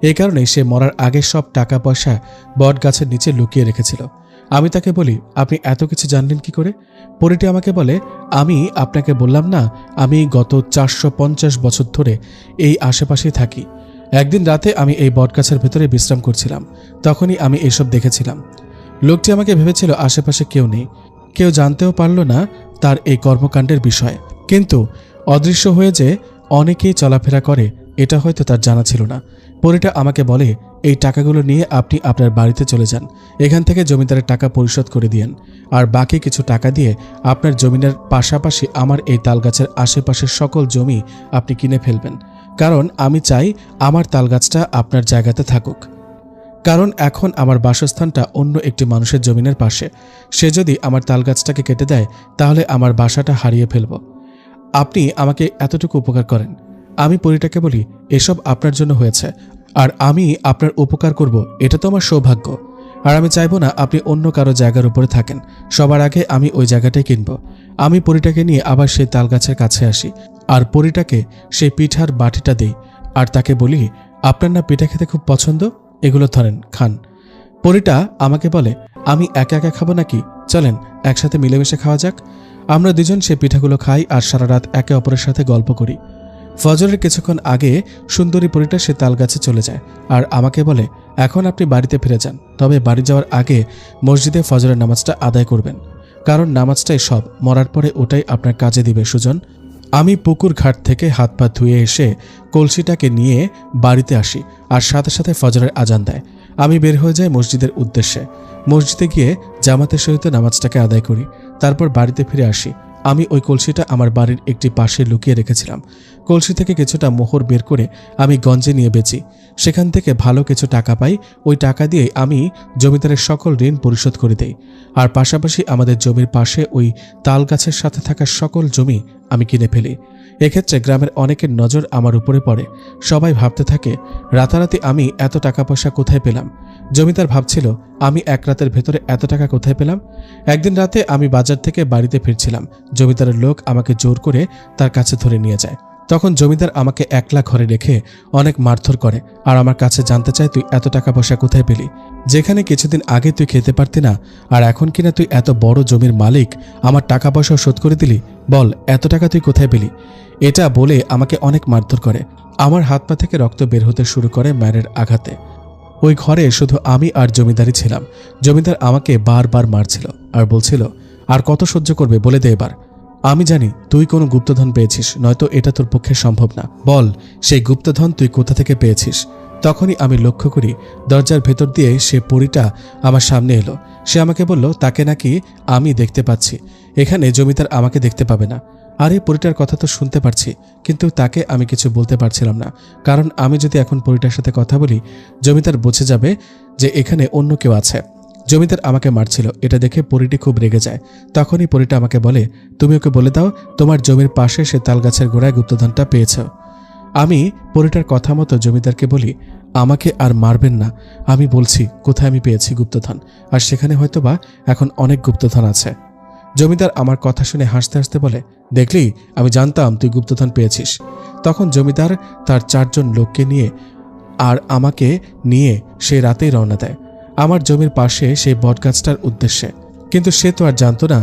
Speaker 1: এই কারণে সে মরার আগে সব টাকা পয়সা বট গাছের নিচে লুকিয়ে রেখেছিল। আমি তাকে বলি, আপনি এত কিছু জানলেন কি করে? পরীটি আমাকে বলে, আমি আপনাকে বললাম না, আমি গত 450 বছর ধরে এই আশেপাশেই থাকি। একদিন রাতে আমি এই বটগাছের ভেতরে বিশ্রাম করছিলাম, তখনই আমি এসব দেখেছিলাম। লোকটি আমাকে ভেবেছিল আশেপাশে কেউ নেই, কেউ জানতেও পারল না তার এই কর্মকাণ্ডের বিষয়ে। কিন্তু অদৃশ্য হয়ে যে অনেকেই চলাফেরা করে এটা হয়তো তার জানা ছিল না। পরীটা আমাকে বলে, এই টাকাগুলো নিয়ে আপনি আপনার বাড়িতে চলে যান, এখান থেকে জমিদারের টাকা পরিশোধ করে দিয়েন, আর বাকি কিছু টাকা দিয়ে আপনার জমিনের পাশাপাশি আমার এই তালগাছের আশেপাশের সকল জমি আপনি কিনে ফেলবেন, কারণ আমি চাই আমার তালগাছটা আপনার জায়গাতে থাকুক। কারণ এখন আমার বাসস্থানটা অন্য একটি মানুষের জমিনের পাশে, সে যদি আমার তালগাছটাকে কেটে দেয় তাহলে আমার বাসাটা হারিয়ে ফেলব। আপনি আমাকে এতটুকু উপকার করেন। আমি পরীটাকে বলি, এসব আপনার জন্য হয়েছে, আর আমি আপনার উপকার করব, এটা তো আমার সৌভাগ্য। আর আমি চাইবো না আপনি অন্য কারো জায়গার উপরে থাকেন, সবার আগে আমি ওই জায়গাটাই কিনব। আমি পরীটাকে নিয়ে আবার সেই তালগাছের কাছে আসি, আর পরীটাকে সেই পিঠার বাটিটা দিই, আর তাকে বলি, আপনার না পিঠা খেতে খুব পছন্দ, এগুলো ধরেন, খান। পরীটা আমাকে বলে, আমি একা একা খাবো নাকি, চলেন একসাথে মিলেমিশে খাওয়া যাক। আমরা দুজন সেই পিঠাগুলো খাই আর সারা রাত একে অপরের সাথে গল্প করি। ফজরের কিছুক্ষণ আগে সুন্দরী পরীটা সে তালগাছে চলে যায় আর আমাকে বলে, এখন আপনি বাড়িতে ফিরে যান, তবে বাড়ি যাওয়ার আগে মসজিদে ফজরের নামাজটা আদায় করবেন, কারণ নামাজটাই সব, মরার পরে ওটাই আপনার কাজে দিবে সুজন। আমি পুকুর ঘাট থেকে হাত পা ধুয়ে এসে কলসিটাকে নিয়ে বাড়িতে আসি, আর সাথে সাথে ফজরের আজান দেয়। আমি বের হয়ে যাই মসজিদের উদ্দেশ্যে। মসজিদে গিয়ে জামাতের সহিত নামাজটাকে আদায় করি, তারপর বাড়িতে ফিরে আসি। আমি ওই কলসিটা আমার বাড়ির একটি পাশে লুকিয়ে রেখেছিলাম। কলসি থেকে কিছুটা মোহর বের করে আমি গঞ্জে নিয়ে বেচি, সেখান থেকে ভালো কিছু টাকা পাই। ওই টাকা দিয়ে আমি জমিদারের সকল ঋণ পরিশোধ করে দেই, আর পাশাপাশি আমাদের জমির পাশে ওই তাল গাছের সাথে থাকা সকল জমি আমি কিনে ফেলি। এক্ষেত্রে গ্রামের অনেকের নজর আমার উপরে পড়ে। সবাই ভাবতে থাকে, রাতারাতি আমি এত টাকা পয়সা কোথায় পেলাম। জমিদার ভাবছিল, আমি এক রাতের ভেতরে এত টাকা কোথায় পেলাম। একদিন রাতে আমি বাজার থেকে বাড়িতে ফিরছিলাম, জমিদারের লোক আমাকে জোর করে তার কাছে ধরে নিয়ে যায়। তখন জমিদার আমাকে একলা ঘরে রেখে অনেক মারধর করে, আর আমার কাছে জানতে চায়, তুই এত টাকা পয়সা কোথায় পেলি, যেখানে কিছুদিন আগে তুই খেতে পারতি না, আর এখন কিনা তুই এত বড় জমির মালিক, আমার টাকা পয়সা শোধ করে দিলি, বল এত টাকা তুই কোথায় পেলি। এটা বলে আমাকে অনেক মারধর করে। আমার হাত পা থেকে রক্ত বের হতে শুরু করে মায়ের আঘাতে। ওই ঘরে শুধু আমি আর জমিদারই ছিলাম। জমিদার আমাকে বারবার মারছিল আর বলছিল, আর কত সহ্য করবে বলে দে এবার। আমি জানি তুই কোনো গুপ্তধন পেয়েছিস, নয়তো এটা তোর পক্ষে সম্ভব না, বল সেই গুপ্তধন তুই কোথা থেকে পেয়েছিস। তখনই আমি লক্ষ্য করি দরজার ভেতর দিয়ে সে পরীটা আমার সামনে এলো। সে আমাকে বলল, তাকে নাকি আমি দেখতে পাচ্ছি, এখানে জমিদার আমাকে দেখতে পাবে না। আর এই পরীটার কথা তো শুনতে পারছি, কিন্তু তাকে আমি কিছু বলতে পারছিলাম না, কারণ আমি যদি এখন পরীটার সাথে কথা বলি জমিদার বুঝে যাবে যে এখানে অন্য কেউ আছে। জমিদার আমাকে মারছিল, এটা দেখে পরীটি খুব রেগে যায়। তখনই পরীটা আমাকে বলে, তুমি ওকে বলে দাও তোমার জমির পাশে সে তালগাছের গোড়ায় গুপ্তধনটা পেয়েছ। আমি পরীটার কথা মতো জমিদারকে বলি, আমাকে আর মারবেন না, আমি বলছি কোথায় আমি পেয়েছি গুপ্তধন, আর সেখানে হয়তোবা এখন অনেক গুপ্তধন আছে। জমিদার আমার কথা শুনে হাসতে হাসতে বলে, দেখলি আমি জানতাম তুই গুপ্তধন পেয়েছিস। তখন জমিদার তার 4 জন লোককে নিয়ে আর আমাকে নিয়ে সে রাতেই রওনা দেয় আমার জমির পাশে সেই বটগাছটার উদ্দেশ্যে। কিন্তু সে তো আর জানতো না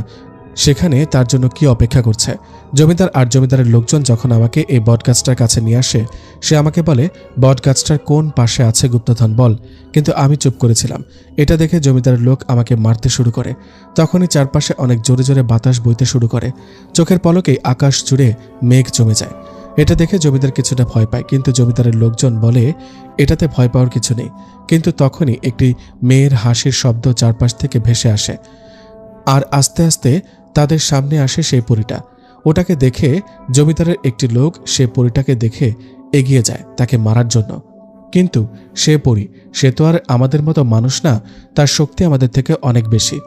Speaker 1: সেখানে তার জন্য কি অপেক্ষা করছে। জমিদার আর জমিদারের লোকজন যখন আমাকে এই বটগাছটার কাছে নিয়ে আসে, সে আমাকে বলে, বটগাছটার কোন পাশে আছে গুপ্তধন বল। কিন্তু আমি চুপ করেছিলাম। এটা দেখে জমিদারের লোক আমাকে মারতে শুরু করে। তখনই চারপাশে অনেক জোরে জোরে বাতাস বইতে শুরু করে। চোখের পলকেই আকাশ জুড়ে মেঘ জমে যায়। এটা দেখে জমিদার কিছুটা ভয় পায়, কিন্তু জমিদারের লোকজন বলে এটাতে ভয় পাওয়ার কিছু নেই। কিন্তু তখনই একটি মেয়ের হাসির শব্দ চারপাশ থেকে ভেসে আসে, আর আস্তে আস্তে তাদের সামনে আসে সেই পরীটা। ওটাকে দেখে জমিদারের একটি লোক সে পরীটাকে দেখে এগিয়ে যায় তাকে মারার জন্য। কিন্তু সে পরী, সে তো আর আমাদের মতো মানুষ না, তার শক্তি আমাদের থেকে অনেক বেশি।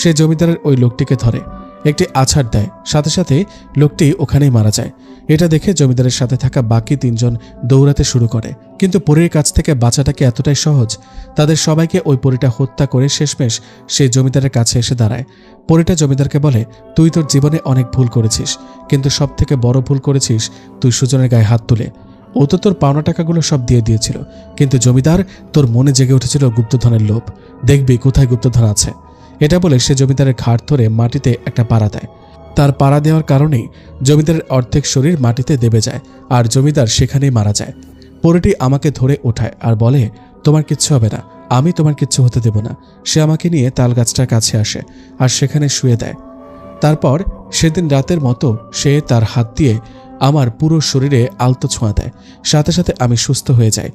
Speaker 1: সে জমিদারের ওই লোকটিকে ধরে একটি আছাড় দেয়, সাথে সাথে লোকটি ওখানেই মারা যায়। এটা দেখে জমিদারের সাথে থাকা বাকি 3 জন দৌড়াতে শুরু করে। কিন্তু পরীর কাছ থেকে বাঁচাটা কি এতটাই সহজ? তাদের সবাইকে ওই পরীটা হত্যা করে শেষমেশ সেই জমিদারের কাছে এসে দাঁড়ায়। পরীটা জমিদারকে বলে, তুই তোর জীবনে অনেক ভুল করেছিস, কিন্তু সব থেকে বড় ভুল করেছিস তুই সুজনের গায়ে হাত তুলে। ও তো তোর পাওনা টাকাগুলো সব দিয়ে দিয়েছিল, কিন্তু জমিদার তোর মনে জেগে উঠেছিল গুপ্তধনের লোভ। দেখবি কোথায় গুপ্তধন আছে। এটা বলে সে জমিদারের ঘাড় ধরে মাটিতে একটা পাড়া দেয়। তার পাড়া দেওয়ার কারণেই জমিদারের অর্ধেক শরীর মাটিতে দেবে যায় আর জমিদার সেখানেই মারা যায়। পরীটি আমাকে ধরে ওঠায় আর বলে, তোমার কিচ্ছু হবে না, আমি তোমার কিচ্ছু হতে দেব না। সে আমাকে নিয়ে তাল গাছটার কাছে আসে আর সেখানে শুয়ে দেয়। তারপর সেদিন রাতের মতো সে তার হাত দিয়ে আমার পুরো শরীরে আলতো ছোঁয়া দেয়। সাথে সাথে আমি সুস্থ হয়ে যাই।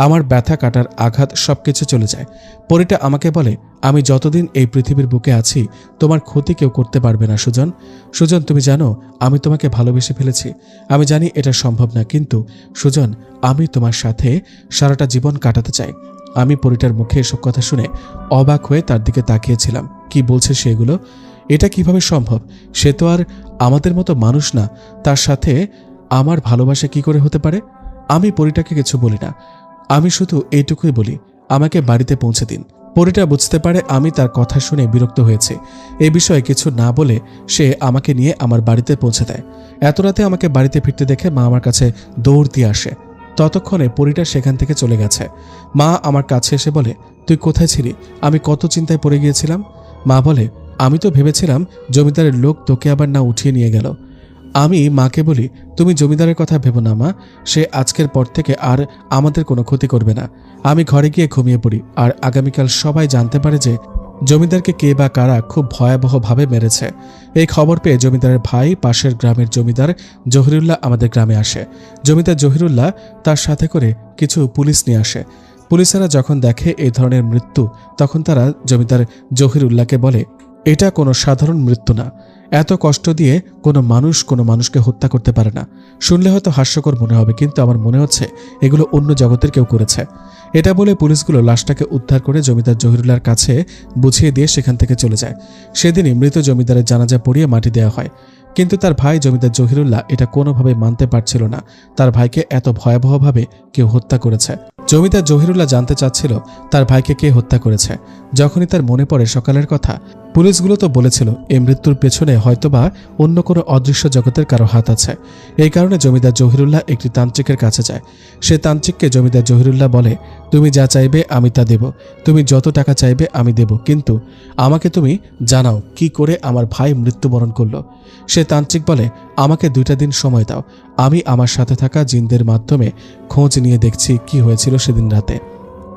Speaker 1: আমার ব্যথা কাটার আঘাত সবকিছু চলে যায়। পরীটা আমাকে বলে, আমি যতদিন এই পৃথিবীর বুকে আছি তোমার ক্ষতি কেউ করতে পারবে না সুজন। সুজন, তুমি জানো আমি তোমাকে ভালোবেসে ফেলেছি। আমি জানি এটা সম্ভব না, কিন্তু সুজন, আমি তোমার সাথে সারাটা জীবন কাটাতে চাই। আমি পরীটার মুখে এসব কথা শুনে অবাক হয়ে তার দিকে তাকিয়েছিলাম। কি বলছে সেগুলো? এটা কিভাবে সম্ভব? সে তো আর আমাদের মতো মানুষ না, তার সাথে আমার ভালোবাসা কি করে হতে পারে? আমি পরীটাকে কিছু বলি না, আমি শুধু এইটুকুই বলি, আমাকে বাড়িতে পৌঁছে দিন। পরীটা বুঝতে পারে আমি তার কথা শুনে বিরক্ত হয়েছে। এই বিষয়ে কিছু না বলে সে আমাকে নিয়ে আমার বাড়িতে পৌঁছে দেয়। এত রাতে আমাকে বাড়িতে ফিরতে দেখে মা আমার কাছে দৌড় দিয়ে আসে। ততক্ষণে পরীটা সেখান থেকে চলে গেছে। মা আমার কাছে এসে বলে, তুই কোথায় ছিলি? আমি কত চিন্তায় পড়ে গিয়েছিলাম। মা বলে, আমি তো ভেবেছিলাম জমিদারের লোক তোকে আবার না উঠিয়ে নিয়ে গেল। আমি মাকে বলি, তুমি জমিদারের কথা ভেবো না মা, সে আজকের পর থেকে আর আমাদের কোনো ক্ষতি করবে না। আমি ঘরে গিয়ে ঘুমিয়ে পড়ি আর আগামীকাল সবাই জানতে পারে যে জমিদারকে কে বা কারা খুব ভয়াবহভাবে মেরেছে। এই খবর পেয়ে জমিদারের ভাই পাশের গ্রামের জমিদার জহিরুল্লাহ আমাদের গ্রামে আসে। জমিদার জহিরুল্লাহ তার সাথে করে কিছু পুলিশ নিয়ে আসে। পুলিশেরা যখন দেখে এই ধরনের মৃত্যু, তখন তারা জমিদার জহিরুল্লাহকে বলে, এটা কোনো সাধারণ মৃত্যু না। এত কষ্ট দিয়ে কোনো মানুষকে হত্যা করতে পারে না। শুনলে হয়তো হাস্যকর মনে হবে, কিন্তু আমার মনে হচ্ছে এগুলো অন্য জগতের কেউ করেছে। এটা বলে পুলিশগুলো লাশটাকে উদ্ধার করে জমিদার জহিরুল্লাহর কাছে বুঝিয়ে দিয়ে সেখান থেকে চলে যায়। সেদিনই মৃত জমিদারের জানাজা পড়িয়ে মাটি দেওয়া হয়। কিন্তু তার ভাই জমিদার জহিরুল্লাহ এটা কোনোভাবে মানতে পারছিল না তার ভাইকে এত ভয়াবহভাবে কেউ হত্যা করেছে। জমিদার জহিরুল্লাহ জানতে চাচ্ছিল তার ভাইকে কে হত্যা করেছে। যখনই তার মনে পড়ে সকালের কথা, পুলিশগুলো তো বলেছিল এই মৃত্যুর পেছনে হয়তোবা অন্য কোনো অদৃশ্য জগতের কারো হাত আছে। এই কারণে জমিদার জহিরুল্লাহ একটি তান্ত্রিকের কাছে যায়। সে তান্ত্রিককে জমিদার জহিরুল্লাহ বলে, তুমি যা চাইবে আমি তা দেব, তুমি যত টাকা চাইবে আমি দেব, কিন্তু আমাকে তুমি জানাও কি করে আমার ভাই মৃত্যুবরণ করলো। সে তান্ত্রিক বলে, আমাকে 2টা দিন সময় দাও, আমি আমার সাথে থাকা জিনদের মাধ্যমে খোঁজ নিয়ে দেখছি কি হয়েছিল সেদিন রাতে।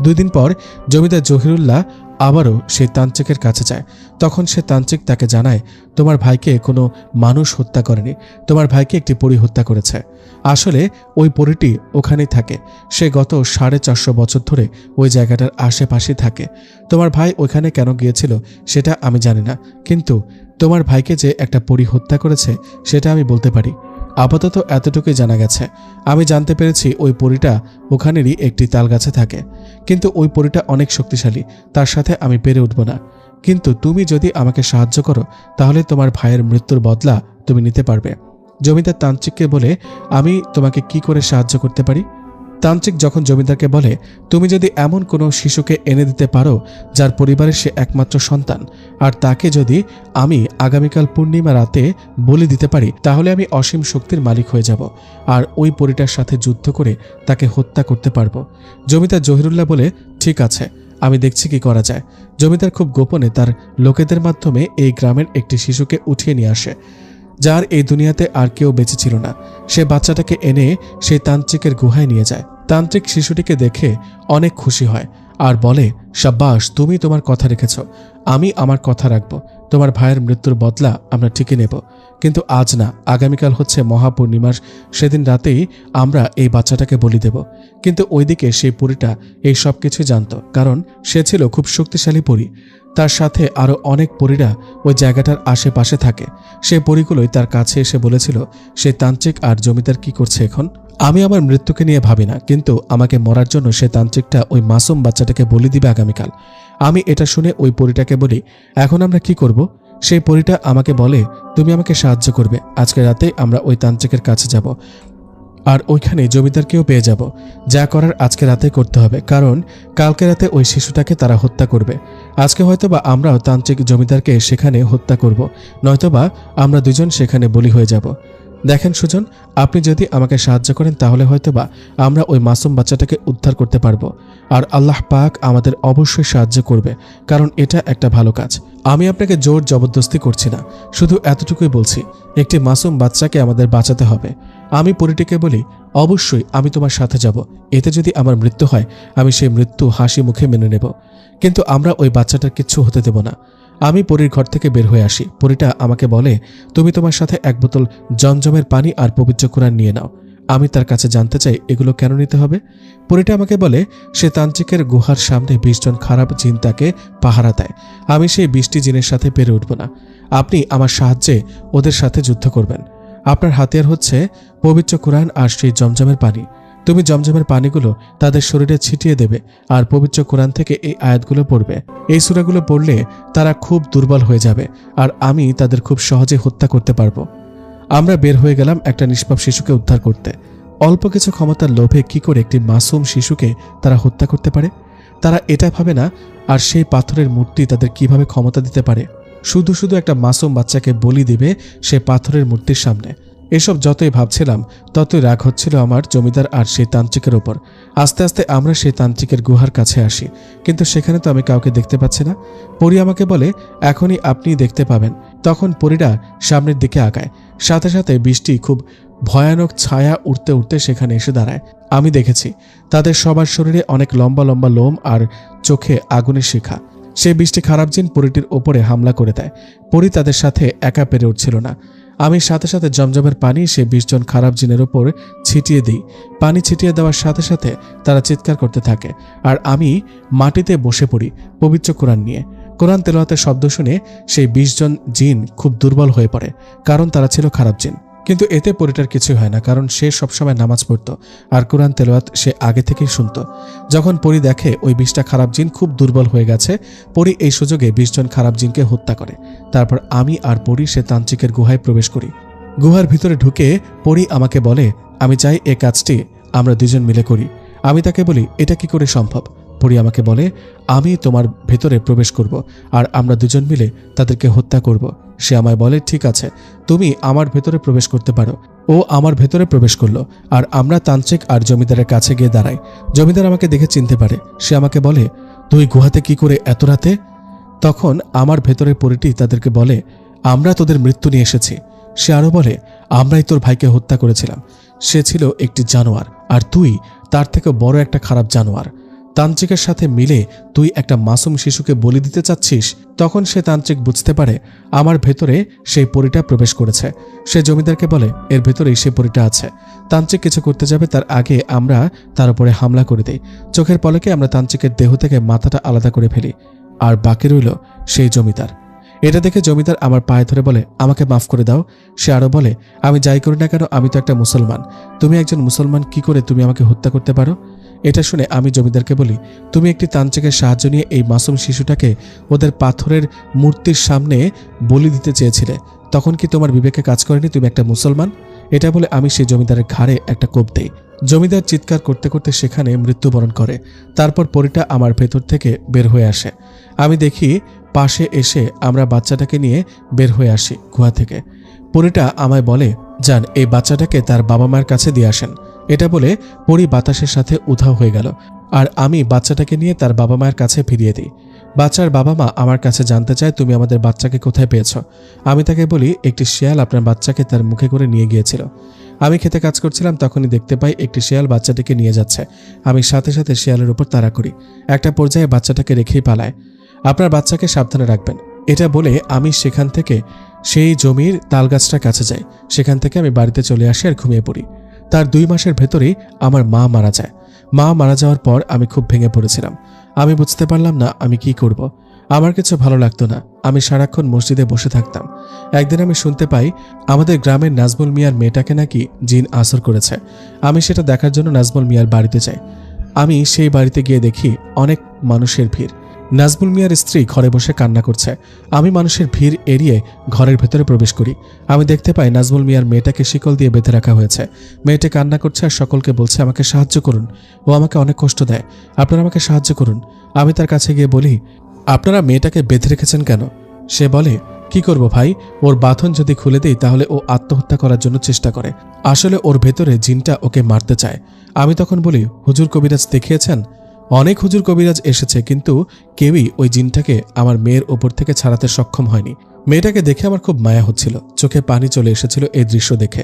Speaker 1: 2 দিন পর জমিদার জহিরুল্লাহ আবারও সেই তান্ত্রিকের কাছে যায়। তখন সে তান্ত্রিক তাকে জানায়, তোমার ভাইকে কোনো মানুষ হত্যা করেনি, তোমার ভাইকে একটি পরী হত্যা করেছে। আসলে ওই পরীটি ওখানেই থাকে। সে গত 450 বছর ধরে ওই জায়গাটার আশেপাশে থাকে। তোমার ভাই ওইখানে কেন গিয়েছিল সেটা আমি জানি না, কিন্তু তোমার ভাইকে যে একটা পরী হত্যা করেছে সেটা আমি বলতে পারি। আপাতত এতটুকুই জানা গেছে। আমি জানতে পেরেছি ওই পরীটা ওখানেরই একটি তাল গাছে থাকে, কিন্তু ওই পরীটা অনেক শক্তিশালী, তার সাথে আমি পেরে উঠব না। কিন্তু তুমি যদি আমাকে সাহায্য করো তাহলে তোমার ভাইয়ের মৃত্যুর বদলা তুমি নিতে পারবে। জমিদার তান্ত্রিককে বলে, আমি তোমাকে কি করে সাহায্য করতে পারি? তান্ত্রিক যখন জমিদারকে বলে, তুমি যদি এমন কোনো শিশুকে এনে দিতে পারো যার পরিবারের সে একমাত্র সন্তান, আর তাকে যদি আমি আগামীকাল পূর্ণিমা রাতে বলি দিতে পারি, তাহলে আমি অসীম শক্তির মালিক হয়ে যাব আর ওই পরীটার সাথে যুদ্ধ করে তাকে হত্যা করতে পারবো। জমিদার জহিরুল্লাহ বলে, ঠিক আছে, আমি দেখছি কি করা যায়। জমিদার খুব গোপনে তার লোকেদের মাধ্যমে এই গ্রামের একটি শিশুকে উঠিয়ে নিয়ে আসে, যার এই দুনিয়াতে আর কেউ বেঁচে ছিল না। সে বাচ্চাটাকে এনে সেই তান্ত্রিকের গুহায় নিয়ে যায়। তান্ত্রিক শিশুটিকে দেখে অনেক খুশি হয় আর বলে, শাব্বাস, তুমি তোমার কথা রেখেছ, আমি আমার কথা রাখবো। তোমার ভাইয়ের মৃত্যুর বদলা আমরা ঠিকই নেব, কিন্তু আজ না, আগামীকাল হচ্ছে মহাপূর্ণিমার, সেদিন রাতেই আমরা এই বাচ্চাটাকে বলি দেব। কিন্তু ওইদিকে সেই পরীটা এই সব কিছু জানত, কারণ সে ছিল খুব শক্তিশালী পরী। তার সাথে আরও অনেক পরীরা ওই জায়গাটার আশেপাশে থাকে। সে পরীগুলোই তার কাছে এসে বলেছিল, সে তান্ত্রিক আর জমিদার কি করছে এখন। আমি আমার মৃত্যুকে নিয়ে ভাবি না, কিন্তু আমাকে মরার জন্য সে তান্ত্রিকটা ওই মাসুম বাচ্চাটাকে বলি দিবে আগামীকাল। আমি এটা শুনে ওই পরীটাকে বলি, এখন আমরা কি করব? সেই পরীটা আমাকে বলে, তুমি আমাকে সাহায্য করবে। আজকে রাতে আমরা ওই তান্ত্রিকের কাছে যাব আর ওইখানে জমিদারকেও পেয়ে যাব। যা করার আজকে রাতে করতে হবে, কারণ কালকে রাতে ওই শিশুটাকে তারা হত্যা করবে। আজকে হয়তোবা আমরাও তান্ত্রিক জমিদারকে সেখানে হত্যা করব, নয়তোবা আমরা দুজন সেখানে বলি হয়ে যাব। দেখেন সুজন, আপনি যদি আমাকে সাহায্য করেন তাহলে হয়তোবা আমরা ওই মাসুম বাচ্চাটাকে উদ্ধার করতে পারবো। আর আল্লাহ পাক আমাদের অবশ্যই সাহায্য করবে, কারণ এটা একটা ভালো কাজ। আমি আপনাকে জোর জবরদস্তি করছি না, শুধু এতটুকুই বলছি, একটি মাসুম বাচ্চাকে আমাদের বাঁচাতে হবে। আমি পরিটিকে বলি, অবশ্যই আমি তোমার সাথে যাব। এতে যদি আমার মৃত্যু হয় আমি সেই মৃত্যু হাসি মুখে মেনে নেব, কিন্তু আমরা ওই বাচ্চাটার কিচ্ছু হতে দেব না। আমি পরীর ঘর থেকে বের হয়ে আসি। পরীটা আমাকে বলে, তুমি তোমার সাথে এক বোতল জমজমের পানি আর পবিত্র কোরআন নিয়ে নাও। আমি তার কাছে জানতে চাই এগুলো কেন নিতে হবে। পরীটা আমাকে বলে, সে তান্ত্রিকের গুহার সামনে 20 জন খারাপ জিন তাকে পাহারা দেয়। আমি সেই 20টি জিনের সাথে পেরে উঠব না। আপনি আমার সাহায্যে ওদের সাথে যুদ্ধ করবেন। আপনার হাতিয়ার হচ্ছে পবিত্র কোরআন আর সেই জমজমের পানি। তুমি জমজমের পানিগুলো তাদের শরীরে ছিটিয়ে দেবে আর পবিত্র কোরআন থেকে এই আয়াতগুলো পড়বে। এই সূরাগুলো পড়লে তারা খুব দুর্বল হয়ে যাবে আর আমি তাদের খুব সহজে হত্যা করতে পারবো। আমরা বের হয়ে গেলাম একটা নিষ্পাপ শিশুকে উদ্ধার করতে। অল্প কিছু ক্ষমতার লোভে কি করে একটি মাসুম শিশুকে তারা হত্যা করতে পারে? তারা এটা ভাবে না। আর সেই পাথরের মূর্তি তাদের কিভাবে ক্ষমতা দিতে পারে? শুধু শুধু একটা মাসুম বাচ্চাকে বলি দিবে সে পাথরের মূর্তির সামনে। এসব যতই ভাবছিলাম ততই রাগ হচ্ছিল আমার জমিদার আর সেই তান্ত্রিকের ওপর। আস্তে আস্তে আমরা সেই তান্ত্রিকের গুহার কাছে আসি, কিন্তু সেখানে তো আমি কাউকে দেখতে পাচ্ছি না। পরী আমাকে বলে, এখনই আপনি দেখতে পাবেন। তখন পরীরা সামনের দিকে আগায়। সাথে সাথে বৃষ্টি খুব ভয়ানক ছায়া উঠতে উঠতে সেখানে এসে দাঁড়ায়। আমি দেখেছি তাদের সবার শরীরে অনেক লম্বা লম্বা লোম আর চোখে আগুনের শিখা। সেই বৃষ্টি খারাপ জিন পরীটির ওপরে হামলা করে দেয়। পরী তাদের সাথে একা পেরে উঠছিল না। আমি সাথে সাথে জমজমের পানি সে 20 জন খারাপ জিনের ওপর ছিটিয়ে দিই। পানি ছিটিয়ে দেওয়ার সাথে সাথে তারা চিৎকার করতে থাকে আর আমি মাটিতে বসে পড়ি পবিত্র কোরআন নিয়ে। কোরআন তেলাওয়াতের শব্দ শুনে সেই 20 জন জিন খুব দুর্বল হয়ে পড়ে, কারণ তারা ছিল খারাপ জিন। কিন্তু এতে পরীটার কিছুই হয় না, কারণ সে সবসময় নামাজ পড়ত আর কোরআন তেলাওয়াত সে আগে থেকেই শুনত। যখন পরী দেখে ওই 20টা খারাপ জিন খুব দুর্বল হয়ে গেছে, পরী এই সুযোগে 20 জন খারাপ জিনকে হত্যা করে। তারপর আমি আর পরী সে তান্ত্রিকের গুহায় প্রবেশ করি। গুহার ভিতরে ঢুকে পরী আমাকে বলে, আমি চাই এই কাজটি আমরা দুজন মিলে করি। আমি তাকে বলি, এটা কি করে সম্ভব? পরী আমাকে বলে, আমি তোমার ভেতরে প্রবেশ করব আর আমরা দুজন মিলে তাদেরকে হত্যা করব। সে আমায় বলে, ঠিক আছে, তুমি আমার ভেতরে প্রবেশ করতে পারো। ও আমার ভেতরে প্রবেশ করলো আর আমরা তান্ত্রিক আর জমিদারের কাছে গিয়ে দাঁড়াই। জমিদার আমাকে দেখে চিনতে পারে। সে আমাকে বলে, তুই গুহাতে কি করে এত রাতে? তখন আমার ভেতরে পরীটি তাদেরকে বলে, আমরা তোদের মৃত্যু নিয়ে এসেছি। সে আরো বলে, আমরাই তোর ভাইকে হত্যা করেছিলাম। সে ছিল একটি জানোয়ার আর তুই তার থেকে বড় একটা খারাপ জানোয়ার। তান্ত্রিকের সাথে মিলে তুই একটা মাসুম শিশুকে বলি দিতে চাচ্ছিস। তখন সে তান্ত্রিক বুঝতে পারে আমার ভেতরে সেই পরীটা প্রবেশ করেছে। সে জমিদারকে বলে, এর ভেতরেই সে পরীটা আছে। তান্ত্রিক কিছু করতে যাবে তার আগে আমরা তার উপরে হামলা করে দেই। চোখের পলকে আমরা তান্ত্রিকের দেহ থেকে মাথাটা আলাদা করে ফেলি আর বাকি রইল সেই জমিদার। এটা দেখে জমিদার আমার পায়ে ধরে বলে, আমাকে মাফ করে দাও। সে আরো বলে, আমি যাই করি না কেন আমি তো একটা মুসলমান। তুমি একজন মুসলমান, কি করে তুমি আমাকে হত্যা করতে পারো? এটা শুনে আমি জমিদারকে বলি, তুমি একটি তান্ত্রিকের সাহায্য নিয়ে এই মাসুম শিশুটাকে ওদের পাথরের মূর্তির সামনে বলি দিতে চেয়েছিলে। তখন কি তোমার বিবেকে কাজ করেনি? তুমি একটা মুসলমান। এটা বলে আমি সেই জমিদারের ঘাড়ে একটা কোপ দেই। জমিদার চিৎকার করতে করতে সেখানে মৃত্যুবরণ করে। তারপর পরীটা আমার ভেতর থেকে বের হয়ে আসে। আমি দেখি পাশে এসে আমরা বাচ্চাটাকে নিয়ে বের হয়ে আসি গুহা থেকে। পরীটা আমায় বলে, যান এই বাচ্চাটাকে তার বাবা মায়ের কাছে দিয়ে আসেন। এটা বলে পরী বাতাসের সাথে উধাও হয়ে গেল আর আমি বাচ্চাটাকে নিয়ে তার বাবা মায়ের কাছে ফিরিয়ে দিই। বাচ্চার বাবা মা আমার কাছে জানতে চায়, তুমি আমাদের বাচ্চাকে কোথায় পেয়েছ? আমি তাকে বলি, একটি শিয়াল আপনার বাচ্চাকে তার মুখে করে নিয়ে গিয়েছিল। আমি খেতে কাজ করছিলাম, তখনই দেখতে পাই একটি শিয়াল বাচ্চাটিকে নিয়ে যাচ্ছে। আমি সাথে সাথে শিয়ালের উপর তাড়া করি। একটা পর্যায়ে বাচ্চাটাকে রেখেই পালায়। আপনার বাচ্চাকে সাবধানে রাখবেন। এটা বলে আমি সেখান থেকে সেই জমির তালগাছটার কাছে যাই। সেখান থেকে আমি বাড়িতে চলে আসি আর ঘুমিয়ে পড়ি। তার 2 মাসের ভেতরেই আমার মা মারা যায়। মা মারা যাওয়ার পর আমি খুব ভেঙে পড়েছিলাম। আমি বুঝতে পারলাম না আমি কি করব। আমার কিছু ভালো লাগতো না। আমি সারাক্ষণ মসজিদে বসে থাকতাম। একদিন আমি শুনতে পাই আমাদের গ্রামের নাজমুল মিয়ার মেয়েটাকে নাকি জিন আসর করেছে। আমি সেটা দেখার জন্য নাজমুল মিয়ার বাড়িতে যাই। আমি সেই বাড়িতে গিয়ে দেখি অনেক মানুষের ভিড়। নাজমুল মিয়ার স্ত্রী ঘরে বসে কান্না করছে। আমি মানুষের ভিড় এড়িয়ে ঘরের ভেতরে প্রবেশ করি। আমি দেখতে পাই নাজমুল মিয়ার মেয়েটাকে শিকল দিয়ে বেঁধে রাখা হয়েছে। মেয়েটা কান্না করছে আর সকলকে বলছে, আমাকে সাহায্য করুন, ও আমাকে অনেক কষ্ট দেয়, আপনারা আমাকে সাহায্য করুন। আমি তার কাছে গিয়ে বলি, আপনারা মেয়েটাকে বেঁধে রেখেছেন কেন? সে বলে, কি করব ভাই, ওর বাঁধন যদি খুলে দেই তাহলে ও আত্মহত্যা করার জন্য চেষ্টা করে। আসলে ওর ভেতরে জিনটা ওকে মারতে চায়। আমি তখন বলি, হুজুর কবিরাজ দেখিয়েছেন? অনেক হুজুর কবিরাজ এসেছে, কিন্তু কেউই ওই জিনটাকে আমার মেয়ের ওপর থেকে ছাড়াতে সক্ষম হয়নি। মেয়েটাকে দেখে আমার খুব মায়া হচ্ছিল, চোখে পানি চলে এসেছিল এই দৃশ্য দেখে।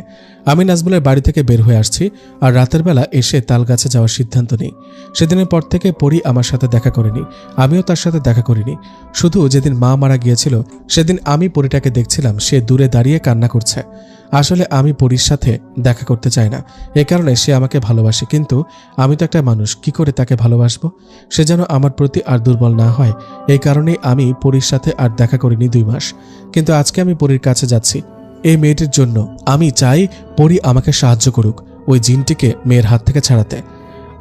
Speaker 1: আমি নাজমুলের বাড়ি থেকে বের হয়ে আসছি আর রাতের বেলা এসে তালগাছে যাওয়ার সিদ্ধান্ত নিই। সেদিনের পর থেকে পরি আমার সাথে দেখা করেনি, আমিও তার সাথে দেখা করিনি। শুধু যেদিন মা মারা গিয়েছিল সেদিন আমি পরিটাকে দেখছিলাম, সে দূরে দাঁড়িয়ে কান্না করছে। আসলে আমি পরির সাথে দেখা করতে চাই না, এ কারণে সে আমাকে ভালোবাসে, কিন্তু আমি তো একটা মানুষ, কি করে তাকে ভালোবাসবো? সে যেন আমার প্রতি আর দুর্বল না হয়, এই কারণেই আমি পরির সাথে আর দেখা করিনি 2 মাস। কিন্তু আজকে আমি পরির কাছে যাচ্ছি এই মেয়েটির জন্য। আমি চাই পরি আমাকে সাহায্য করুক ওই জিনটিকে মেয়ের হাত থেকে ছাড়াতে।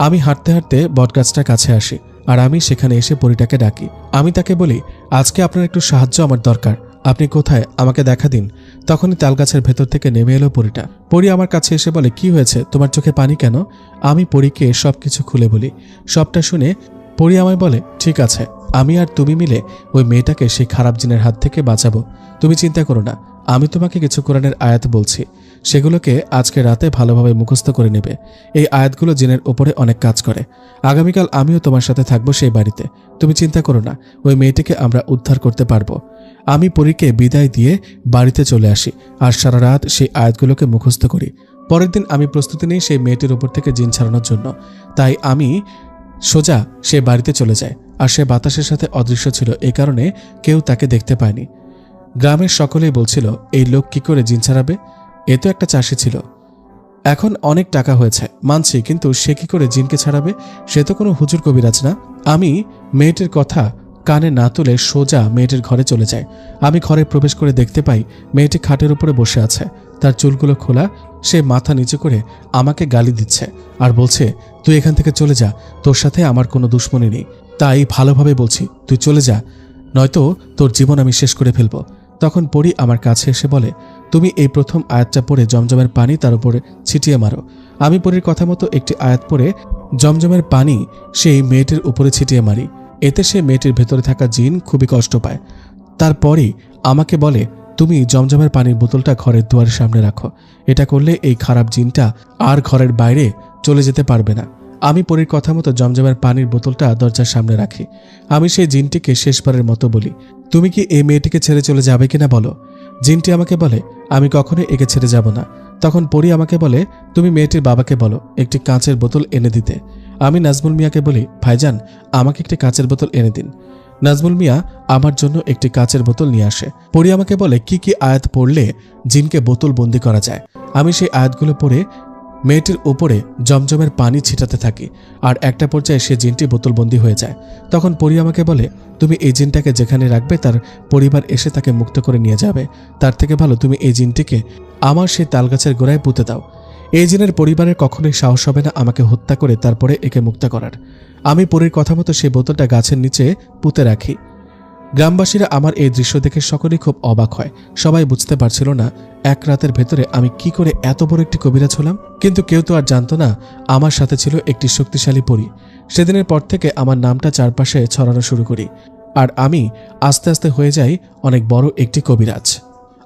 Speaker 1: আমি হাঁটতে হাঁটতে বটগাছটার কাছে আসি আর আমি সেখানে এসে পরিটাকে ডাকি। আমি তাকে বলি, আজকে আপনার একটু সাহায্য আমার দরকার, আপনি কোথায়, আমাকে দেখা দিন। তখনই তালগাছের ভেতর থেকে নেমে এলো পরিটা। পরি আমার কাছে এসে বলে, কি হয়েছে, তোমার চোখে পানি কেন? আমি পরিকে সবকিছু খুলে বলি। সবটা শুনে পরি আমায় বলে, ঠিক আছে, আমি আর তুমি মিলে ওই মেয়েটাকে সেই খারাপ জিনের হাত থেকে বাঁচাবো, তুমি চিন্তা করো না। আমি তোমাকে কিছু কোরআনের আয়াত বলছি, সেগুলোকে আজকে রাতে ভালোভাবে মুখস্থ করে নেবে। এই আয়াতগুলো জিনের ওপরে অনেক কাজ করে। আগামীকাল আমিও তোমার সাথে থাকবো সেই বাড়িতে, তুমি চিন্তা করো না, ওই মেয়েটিকে আমরা উদ্ধার করতে পারবো। আমি পরীকে বিদায় দিয়ে বাড়িতে চলে আসি আর সারা রাত সেই আয়াতগুলোকে মুখস্থ করি। পরের দিন আমি প্রস্তুতি নিই সেই মেয়েটির উপর থেকে জিন ছাড়ানোর জন্য। তাই আমি সোজা সে বাড়িতে চলে যায়, আর সে বাতাসের সাথে অদৃশ্য ছিল, এই কারণে কেউ তাকে দেখতে পায়নি। গ্রামের সকলেই বলছিল, এই লোক কি করে জিন ছাড়াবে? এ তো একটা চাষি ছিল, এখন অনেক টাকা হয়েছে মানছি, কিন্তু সে কি করে জিনকে ছাড়াবে? সে তো কোনো হুজুর কবিরাজ না। আমি মেয়েটির কথা কানে না তুলে সোজা মেয়েটির ঘরে চলে যায়। আমি ঘরে প্রবেশ করে দেখতে পাই মেয়েটি খাটের উপরে বসে আছে, তার চুলগুলো খোলা, সে মাথা নিচু করে আমাকে গালি দিচ্ছে আর বলছে, তুই এখান থেকে চলে যা, তোর সাথে আমার কোনো দুশ্মনী নেই, তাই ভালোভাবে বলছি তুই চলে যা, নয়তো তোর জীবন আমি শেষ করে ফেলবো। তখন পরি আমার কাছে এসে বলে, তুমি এই প্রথম আয়াতটা পড়ে জমজমের পানি তার উপরে ছিটিয়ে মারো। আমি পরির কথা মতো একটি আয়াত পড়ে জমজমের পানি সেই মেয়েটির উপরে ছিটিয়ে মারি। এতে সে মেয়েটির ভেতরে থাকা জিন খুবই কষ্ট পায়। তারপরই আমাকে বলে, তুমি জমজমের পানির বোতলটা ঘরের দুয়ারের সামনে রাখো, এটা করলে এই খারাপ জিনটা আর ঘরের বাইরে চলে যেতে পারবে না। আমি পরির কথা মতো জমজমের পানির বোতলটা দরজার সামনে রাখি। আমি সেই জিনটিকে শেষবারের মতো বলি, তুমি কি এই মেয়েটিকে ছেড়ে চলে যাবে কিনা বলো। জিনটি আমাকে বলে, আমি কখনোই একে ছেড়ে যাব না। তখন পরি আমাকে বলে, তুমি মেয়েটির বাবাকে বলো একটি কাঁচের বোতল এনে দিতে। আমি নাজমুল মিয়াকে বলি, ভাইজান আমাকে একটি কাঁচের বোতল এনে দিন। নাজমুল মিয়া আমার জন্য একটি কাঁচের বোতল নিয়ে আসে। পরি আমাকে বলে, কি কি আয়াত পড়লে জিনকে বোতল বন্দি করা যায়। আমি সেই আয়াতগুলো পড়ে মেয়েটির উপরে জমজমের পানি ছিটাতে থাকি, আর একটা পর্যায়ে সে জিনটি বোতলবন্দি হয়ে যায়। তখন পরি আমাকে বলে, তুমি এই জিনটাকে যেখানে রাখবে তার পরিবার এসে তাকে মুক্ত করে নিয়ে যাবে, তার থেকে ভালো তুমি এই জিনটিকে আমার সেই তালগাছের গোড়ায় পুঁতে দাও। এই জিনের পরিবারের কখনোই সাহস হবে না আমাকে হত্যা করে তারপরে একে মুক্ত করার। আমি পরির কথা মতো সেই বোতলটা গাছের নিচে পুঁতে রাখি। গ্রামবাসীরা আমার এই দৃশ্য দেখে সকলেই খুব অবাক হয়। সবাই বুঝতে পারছিল না এক রাতের ভেতরে আমি কি করে এত বড় একটি কবিরাজ হলাম, কিন্তু কেউ তো আর জানতো না আমার সাথে ছিল একটি শক্তিশালী পরী। সেদিনের পর থেকে আমার নামটা চারপাশে ছড়ানো শুরু করি, আর আমি আস্তে আস্তে হয়ে যাই অনেক বড় একটি কবিরাজ।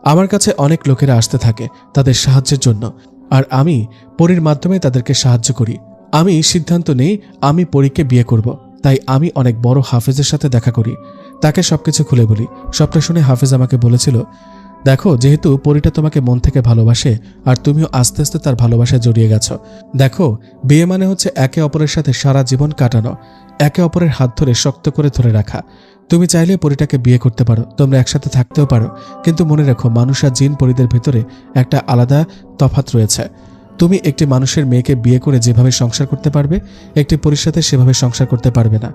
Speaker 1: আমার কাছে অনেক লোকেরা আসতে থাকে তাদের সাহায্যের জন্য, আর আমি পরীর মাধ্যমে তাদেরকে সাহায্য করি। আমি সিদ্ধান্ত নেই আমি পরীকে বিয়ে করব, তাই আমি অনেক বড় হাফেজের সাথে দেখা করি, তাকে সবকিছু খুলে বলি। সবটা শুনে হাফেজ আমাকে বলেছিল, দেখো যেহেতু পরীটা তোমাকে মন থেকে ভালোবাসে আর তুমিও আস্তে আস্তে তার ভালোবাসায় জড়িয়ে গেছো, দেখো বিয়ে মানে হচ্ছে একে অপরের সাথে সারা জীবন কাটানো, একে অপরের হাত ধরে শক্ত করে ধরে রাখা। তুমি চাইলে পরীটাকে বিয়ে করতে পারো, তোমরা একসাথে থাকতেও পারো, কিন্তু মনে রেখো মানুষ আর জিন পরীদের ভেতরে একটা আলাদা তফাৎ রয়েছে। তুমি একটি মানুষের মেয়েকে বিয়ে করে যেভাবে সংসার করতে পারবে, একটি পরীর সাথে সেভাবে সংসার করতে পারবে না।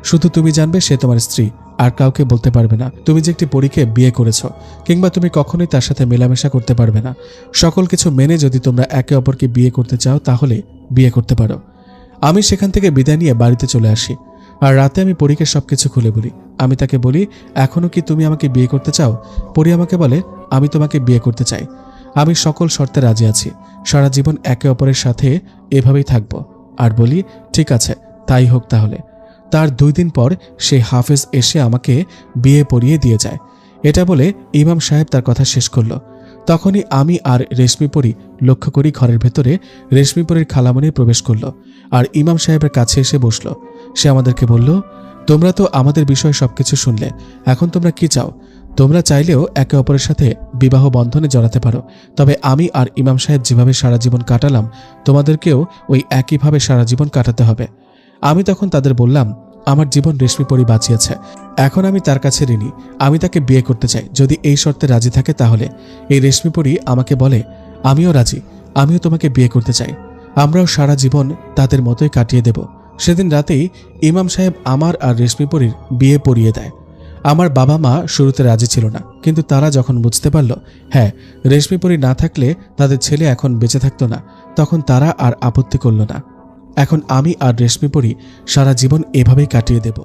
Speaker 1: শুধু তুমি জানবে সে তোমার স্ত্রী, আর কাউকে বলতে পারবে না তুমি যে একটি পরীকে বিয়ে করেছো, কিংবা তুমি কখনোই তার সাথে মেলামেশা করতে পারবে না। সকল কিছু মেনে যদি তোমরা একে অপরকে বিয়ে করতে চাও তাহলে বিয়ে করতে পারো। আমি সেখান থেকে বিদায় নিয়ে বাড়িতে চলে আসি, আর রাতে আমি পরীকে সবকিছু খুলে বলি। আমি তাকে বলি, এখনো কি তুমি আমাকে বিয়ে করতে চাও? পরী আমাকে বলে, আমি তোমাকে বিয়ে করতে চাই, আমি সকল শর্তে রাজি আছি, সারা জীবন একে অপরের সাথে এভাবেই থাকব। আর বলি, ঠিক আছে তাই হোক তাহলে। তার 2 দিন পর সেই হাফেজ এসে আমাকে বিয়ে পড়িয়ে দিয়ে যায়। এটা বলে ইমাম সাহেব তার কথা শেষ করল। তখনই আমি আর রেশমিপরি লক্ষ্য করি ঘরের ভেতরে রেশমিপরির খালামণি প্রবেশ করল আর ইমাম সাহেবের কাছে এসে বসল। সে আমাদেরকে বলল, তোমরা তো আমাদের বিষয়ে সবকিছু শুনলে, এখন তোমরা কি চাও? তোমরা চাইলেও একে অপরের সাথে বিবাহ বন্ধনে জড়াতে পারো, তবে আমি আর ইমাম সাহেব যেভাবে সারা জীবন কাটালাম তোমাদেরকেও ওই একইভাবে সারা জীবন কাটাতে হবে। আমি তখন তাদের বললাম, আমার জীবন রেশমিপরি বাঁচিয়েছে, এখন আমি তার কাছে ঋণী। আমি তাকে বিয়ে করতে চাই, যদি এই শর্তে রাজি থাকে তাহলে। এই রেশমিপরি আমাকে বলে, আমিও রাজি, আমিও তোমাকে বিয়ে করতে চাই, আমরাও সারা জীবন তাদের মতোই কাটিয়ে দেব। সেদিন রাতেই ইমাম সাহেব আমার আর রেশমিপরির বিয়ে পড়িয়ে দেয়। আমার বাবা মা শুরুতে রাজি ছিল না, কিন্তু তারা যখন বুঝতে পারল হ্যাঁ রেশমিপরি না থাকলে তাদের ছেলে এখন বেঁচে থাকতো না, তখন তারা আর আপত্তি করল না। এখন আমি আর রেশমিপরি সারা জীবন এভাবেই কাটিয়ে দেব।